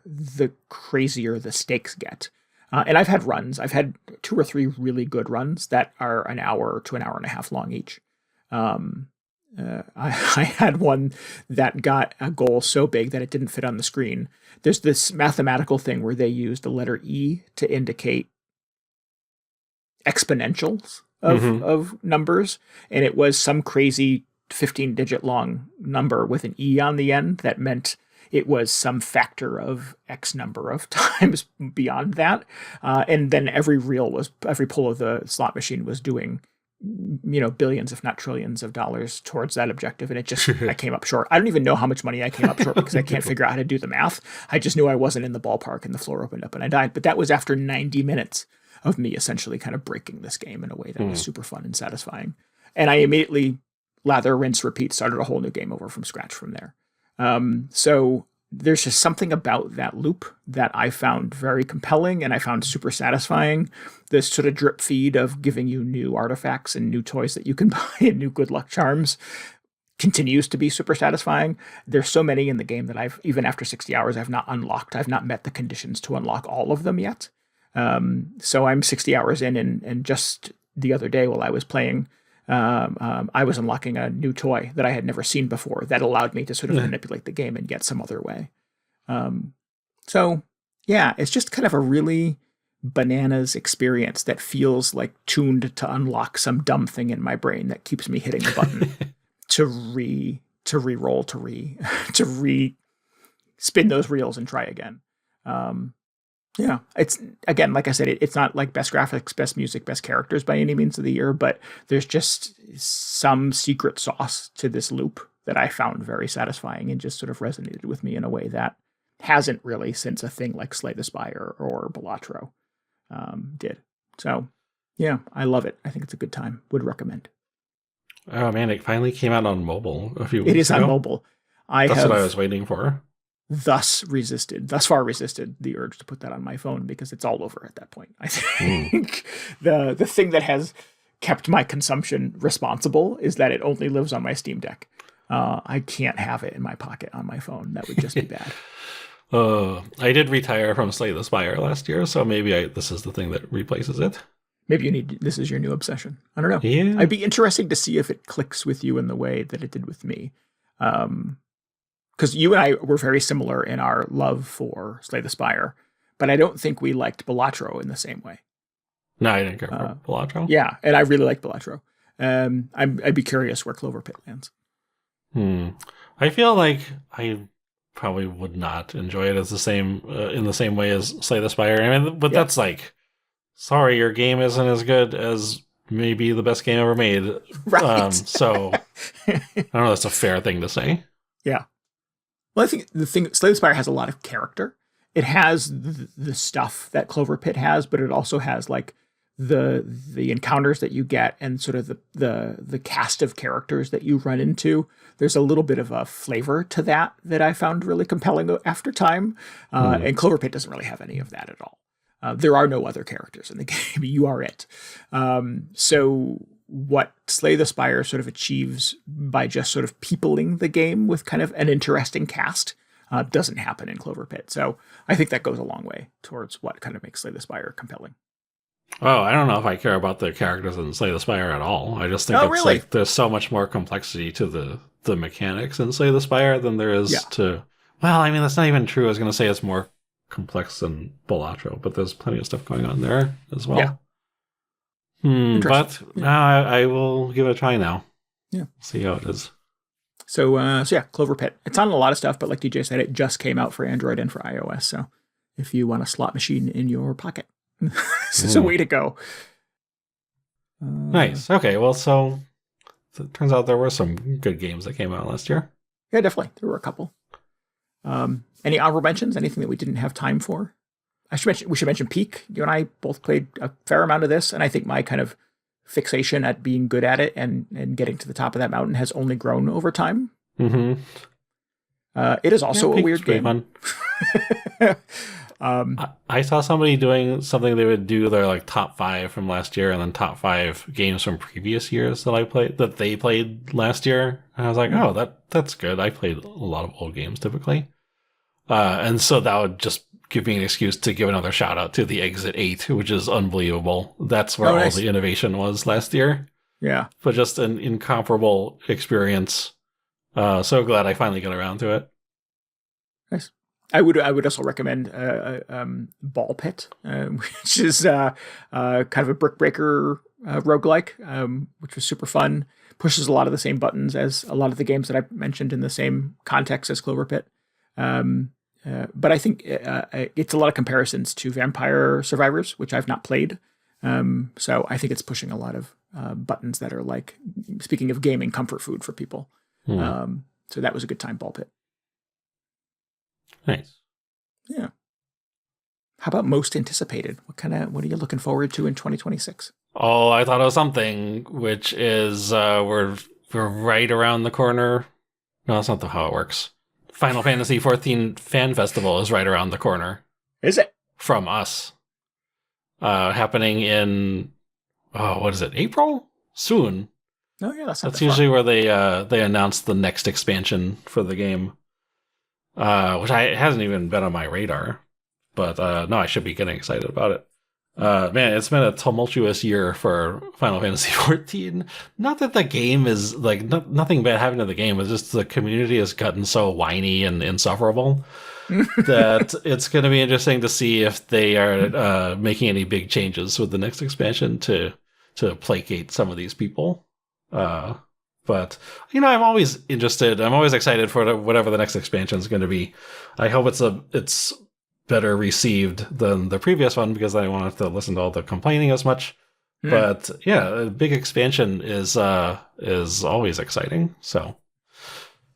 Speaker 1: crazier the stakes get. And I've had 2 or 3 really good runs that are an hour to an hour and a half long each. I had one that got a goal so big that it didn't fit on the screen. There's this mathematical thing where they use the letter E to indicate exponentials of numbers, and it was some crazy 15-digit long number with an E on the end that meant it was some factor of X number of times beyond that. And then every pull of the slot machine was doing, billions, if not trillions of dollars towards that objective. And I came up short. I don't even know how much money I came up short because I can't figure out how to do the math. I just knew I wasn't in the ballpark and the floor opened up and I died. But that was after 90 minutes of me essentially kind of breaking this game in a way that was super fun and satisfying. And I immediately lather, rinse, repeat, started a whole new game over from scratch from there. So there's just something about that loop that I found very compelling and I found super satisfying. This sort of drip feed of giving you new artifacts and new toys that you can buy and new good luck charms continues to be super satisfying. There's so many in the game that I've, even after 60 hours, I've not unlocked. I've not met the conditions to unlock all of them yet. So I'm 60 hours in, and just the other day while I was playing, I was unlocking a new toy that I had never seen before that allowed me to sort of manipulate the game and get some other way. So yeah, it's just kind of a really bananas experience that feels like tuned to unlock some dumb thing in my brain that keeps me hitting the button to re-roll, to spin those reels and try again. Yeah, it's, again, like I said, it's not like best graphics, best music, best characters by any means of the year, but there's just some secret sauce to this loop that I found very satisfying and just sort of resonated with me in a way that hasn't really since a thing like Slay the Spire or Balatro did. So yeah, I love it. I think it's a good time. Would recommend.
Speaker 2: Oh man, it finally came out on mobile a few weeks ago.
Speaker 1: It is on mobile.
Speaker 2: That's what I was waiting for.
Speaker 1: Thus far resisted the urge to put that on my phone because it's all over at that point. I think the thing that has kept my consumption responsible is that it only lives on my Steam Deck. I can't have it in my pocket on my phone. That would just be bad.
Speaker 2: I did retire from Slay the Spire last year, so maybe this is the thing that replaces it.
Speaker 1: Maybe this is your new obsession. I don't know.
Speaker 2: Yeah.
Speaker 1: I'd be interested to see if it clicks with you in the way that it did with me. Because you and I were very similar in our love for Slay the Spire, but I don't think we liked Balatro in the same way.
Speaker 2: No, I didn't care for Balatro.
Speaker 1: Yeah, and I really like Balatro. I'd be curious where CloverPit lands.
Speaker 2: I feel like I probably would not enjoy it as the same in the same way as Slay the Spire. I mean, but that's like, sorry, your game isn't as good as maybe the best game ever made.
Speaker 1: Right.
Speaker 2: So I don't know. That's a fair thing to say.
Speaker 1: Yeah. Well, I think Slay the Spire has a lot of character. It has the stuff that CloverPit has, but it also has like the encounters that you get and sort of the cast of characters that you run into. There's a little bit of a flavor to that I found really compelling after time. And CloverPit doesn't really have any of that at all. There are no other characters in the game. You are it. So what Slay the Spire sort of achieves by just sort of peopling the game with kind of an interesting cast doesn't happen in CloverPit. So I think that goes a long way towards what kind of makes Slay the Spire compelling.
Speaker 2: Oh, I don't know if I care about the characters in Slay the Spire at all. I just think it's like there's so much more complexity to the mechanics in Slay the Spire than there is to... Well, I mean, that's not even true. I was going to say it's more complex than Balatro, but there's plenty of stuff going on there as well.
Speaker 1: Yeah.
Speaker 2: But I will give it a try now.
Speaker 1: Yeah.
Speaker 2: See how it is.
Speaker 1: So yeah, CloverPit. It's on a lot of stuff, but like DJ said, it just came out for Android and for iOS. So if you want a slot machine in your pocket, this is a way to go.
Speaker 2: Nice. Okay, well, so it turns out there were some good games that came out last year.
Speaker 1: Yeah, definitely. There were a couple. Any honorable mentions? Anything that we didn't have time for? We should mention Peak. You and I both played a fair amount of this, and I think my kind of fixation at being good at it and getting to the top of that mountain has only grown over time.
Speaker 2: Mm-hmm.
Speaker 1: It is also a weird game.
Speaker 2: I saw somebody doing something they would do their like top 5 from last year and then top 5 games from previous years that they played last year. And I was like, oh, that's good. I played a lot of old games typically. And so that would just give me an excuse to give another shout out to the Exit 8, which is unbelievable. That's where all the innovation was last year. Yeah. But just an incomparable experience. So glad I finally got around to it.
Speaker 1: Nice. I would also recommend Ball Pit, which is kind of a brick breaker roguelike, which was super fun. Pushes a lot of the same buttons as a lot of the games that I mentioned in the same context as CloverPit. But I think it's a lot of comparisons to Vampire Survivors, which I've not played. So I think it's pushing a lot of buttons that are like, speaking of gaming, comfort food for people. So that was a good time, Ball Pit.
Speaker 2: Nice.
Speaker 1: Yeah. how about most anticipated? What are you looking forward to in 2026?
Speaker 2: Oh, I thought it was something, which is we're right around the corner. No, that's not how it works. Final Fantasy 14 Fan Festival is right around the corner.
Speaker 1: Is it?
Speaker 2: From us. Happening in, what is it, April? Soon.
Speaker 1: Oh, yeah,
Speaker 2: that's usually where they announce the next expansion for the game, which hasn't even been on my radar. But no, I should be getting excited about it. Man, it's been a tumultuous year for Final Fantasy XIV. Not that the game is, like, nothing bad happened to the game, it's just the community has gotten so whiny and insufferable that it's going to be interesting to see if they are making any big changes with the next expansion to placate some of these people. But, I'm always interested. I'm always excited for whatever the next expansion is going to be. I hope it's better received than the previous one because I don't want to listen to all the complaining as much. But yeah, a big expansion is always exciting. So,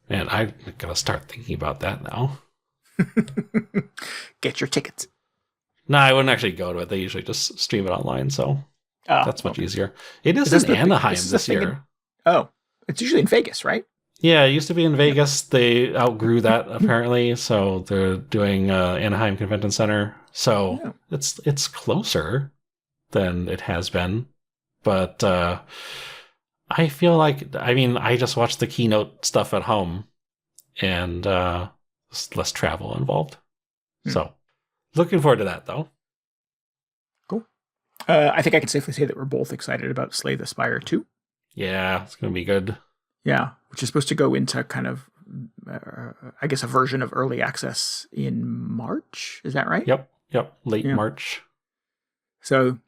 Speaker 2: man, I'm gonna start thinking about that now.
Speaker 1: Get your tickets.
Speaker 2: No, I wouldn't actually go to it. They usually just stream it online, so that's much easier. It is in Anaheim this year.
Speaker 1: It's usually in Vegas, right?
Speaker 2: Yeah, it used to be in Vegas. They outgrew that apparently, so they're doing Anaheim Convention Center. So it's closer than it has been, but I feel like I just watched the keynote stuff at home, and there's less travel involved. So looking forward to that though.
Speaker 1: Cool. I think I can safely say that we're both excited about Slay the Spire 2.
Speaker 2: Yeah, it's gonna be good.
Speaker 1: Yeah, which is supposed to go into kind of, I guess, a version of early access in March. Is that right?
Speaker 2: Yep. Late March. So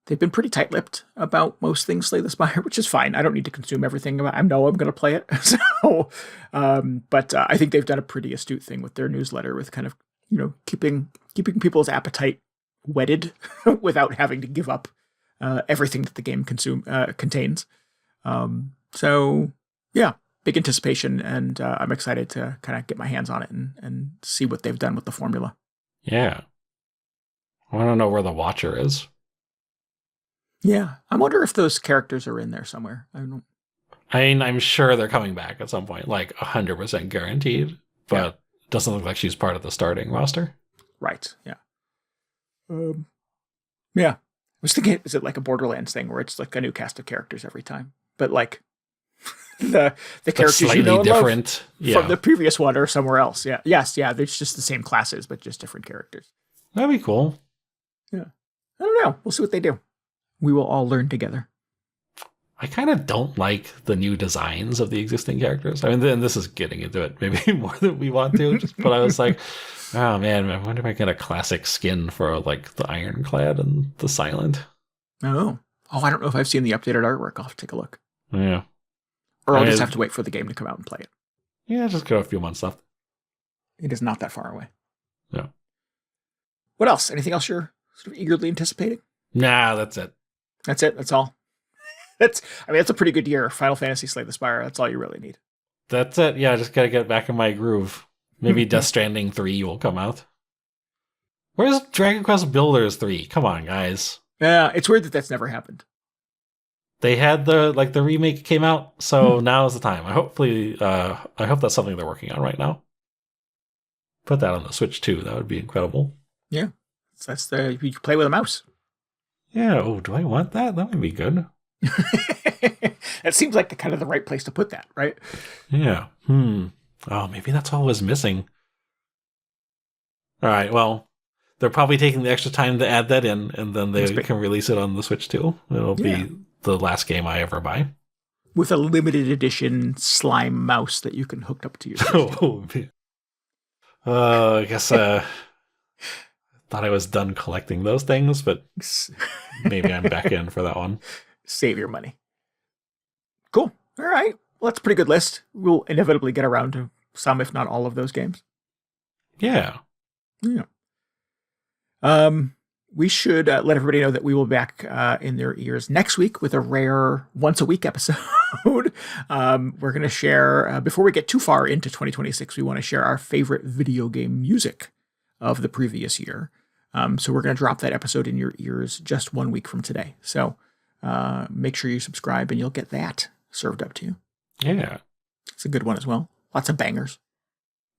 Speaker 1: they've been pretty tight-lipped about most things Slay the Spire, which is fine. I don't need to consume everything. I know I'm going to play it. But I think they've done a pretty astute thing with their newsletter, with kind of, keeping people's appetite whetted without having to give up everything that the game contains. So yeah, big anticipation, and I'm excited to kind of get my hands on it and see what they've done with the formula.
Speaker 2: Yeah. I want to know where the Watcher is.
Speaker 1: Yeah, I wonder if those characters are in there somewhere.
Speaker 2: I'm sure they're coming back at some point, like 100% guaranteed, but it doesn't look like she's part of the starting roster.
Speaker 1: Right, yeah. Yeah. I was thinking, is it like a Borderlands thing where it's like a new cast of characters every time? But like the characters
Speaker 2: slightly different
Speaker 1: from the previous one or somewhere else. Yeah. Yes, yeah. They're just the same classes, but just different characters.
Speaker 2: That'd be cool.
Speaker 1: Yeah. I don't know. We'll see what they do. We will all learn together.
Speaker 2: I kind of don't like the new designs of the existing characters. I mean, then this is getting into it maybe more than we want to. But I was like, oh man, I wonder if I get a classic skin for like the Ironclad and the Silent.
Speaker 1: Oh, I don't know if I've seen the updated artwork. I'll have to take a look.
Speaker 2: Yeah.
Speaker 1: Or I'll just have to wait for the game to come out and play it.
Speaker 2: Yeah, just got a few months left.
Speaker 1: It is not that far away.
Speaker 2: Yeah.
Speaker 1: What else? Anything else you're sort of eagerly anticipating?
Speaker 2: Nah, that's it.
Speaker 1: That's it. That's all. That's a pretty good year. Final Fantasy Slay the Spire. That's all you really need.
Speaker 2: That's it. Yeah, I just got to get back in my groove. Maybe Death Stranding 3 will come out. Where's Dragon Quest Builders 3? Come on, guys.
Speaker 1: Yeah, it's weird that that's never happened.
Speaker 2: They had the remake came out, so now is the time. I hope that's something they're working on right now. Put that on the Switch too. That would be incredible.
Speaker 1: Yeah, you play with a mouse.
Speaker 2: Yeah. Oh, do I want that? That would be good.
Speaker 1: It seems like the right place to put that, right?
Speaker 2: Yeah. Oh, maybe that's all was missing. All right. Well, they're probably taking the extra time to add that in, and then they can release it on the Switch too. It'll be the last game I ever buy.
Speaker 1: With a limited edition slime mouse that you can hook up to your Switch.
Speaker 2: I guess thought I was done collecting those things, but maybe I'm back in for that one.
Speaker 1: Save your money. Cool. All right. Well, that's a pretty good list. We'll inevitably get around to some, if not all, of those games.
Speaker 2: Yeah.
Speaker 1: Yeah. We should let everybody know that we will be back in their ears next week with a rare once-a-week episode. We're going to share, before we get too far into 2026, we want to share our favorite video game music of the previous year. So we're going to drop that episode in your ears just 1 week from today. So make sure you subscribe and you'll get that served up to you.
Speaker 2: Yeah.
Speaker 1: It's a good one as well. Lots of bangers.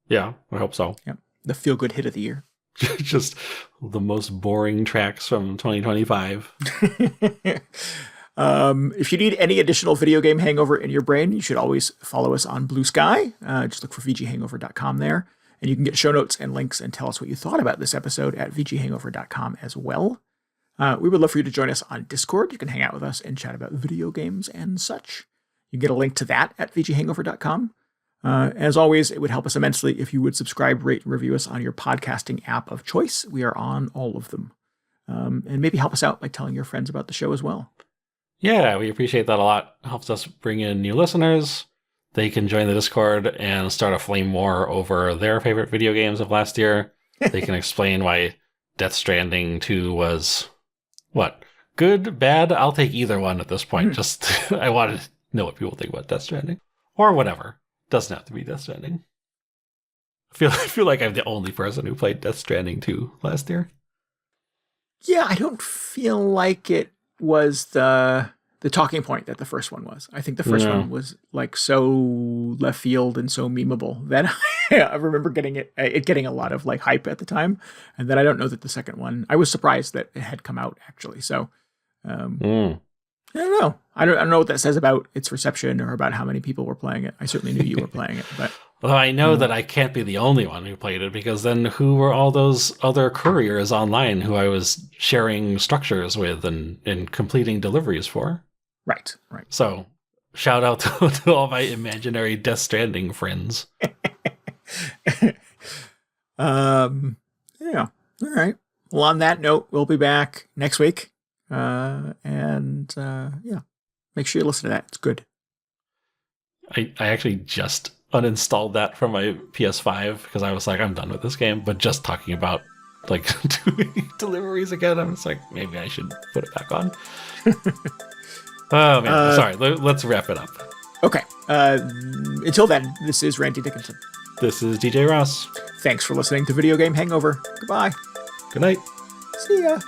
Speaker 2: Yeah, I hope so.
Speaker 1: Yep. The feel-good hit of the year.
Speaker 2: Just the most boring tracks from 2025.
Speaker 1: If you need any additional video game hangover in your brain, you should always follow us on Blue Sky. Just look for VGHangover.com there. And you can get show notes and links and tell us what you thought about this episode at VGHangover.com as well. We would love for you to join us on Discord. You can hang out with us and chat about video games and such. You can get a link to that at VGHangover.com. As always, it would help us immensely if you would subscribe, rate, and review us on your podcasting app of choice. We are on all of them. And maybe help us out by telling your friends about the show as well.
Speaker 2: Yeah, we appreciate that a lot. It helps us bring in new listeners. They can join the Discord and start a flame war over their favorite video games of last year. They can explain why Death Stranding 2 was, what, good, bad? I'll take either one at this point. Just, I want to know what people think about Death Stranding. Or whatever. Doesn't have to be Death Stranding. I feel like I'm the only person who played Death Stranding 2 last year.
Speaker 1: Yeah, I don't feel like it was the talking point that the first one was. I think the first one was like so left field and so memeable that I remember getting it getting a lot of like hype at the time. And then I don't know that the second one, I was surprised that it had come out actually. So I don't know. I don't know what that says about its reception or about how many people were playing it. I certainly knew you were playing it, but
Speaker 2: well, I know that I can't be the only one who played it, because then who were all those other couriers online who I was sharing structures with and completing deliveries for?
Speaker 1: Right.
Speaker 2: So, shout out to all my imaginary Death Stranding friends.
Speaker 1: Yeah. All right. Well, on that note, we'll be back next week. Yeah, make sure you listen to that. It's good.
Speaker 2: I actually just uninstalled that from my PS5 because I was like, I'm done with this game. But just talking about like doing deliveries again, I'm just like, maybe I should put it back on. Oh man, sorry. Let's wrap it up.
Speaker 1: Okay. Until then, this is Randy Dickinson.
Speaker 2: This is DJ Ross.
Speaker 1: Thanks for listening to Video Game Hangover. Goodbye.
Speaker 2: Good night.
Speaker 1: See ya.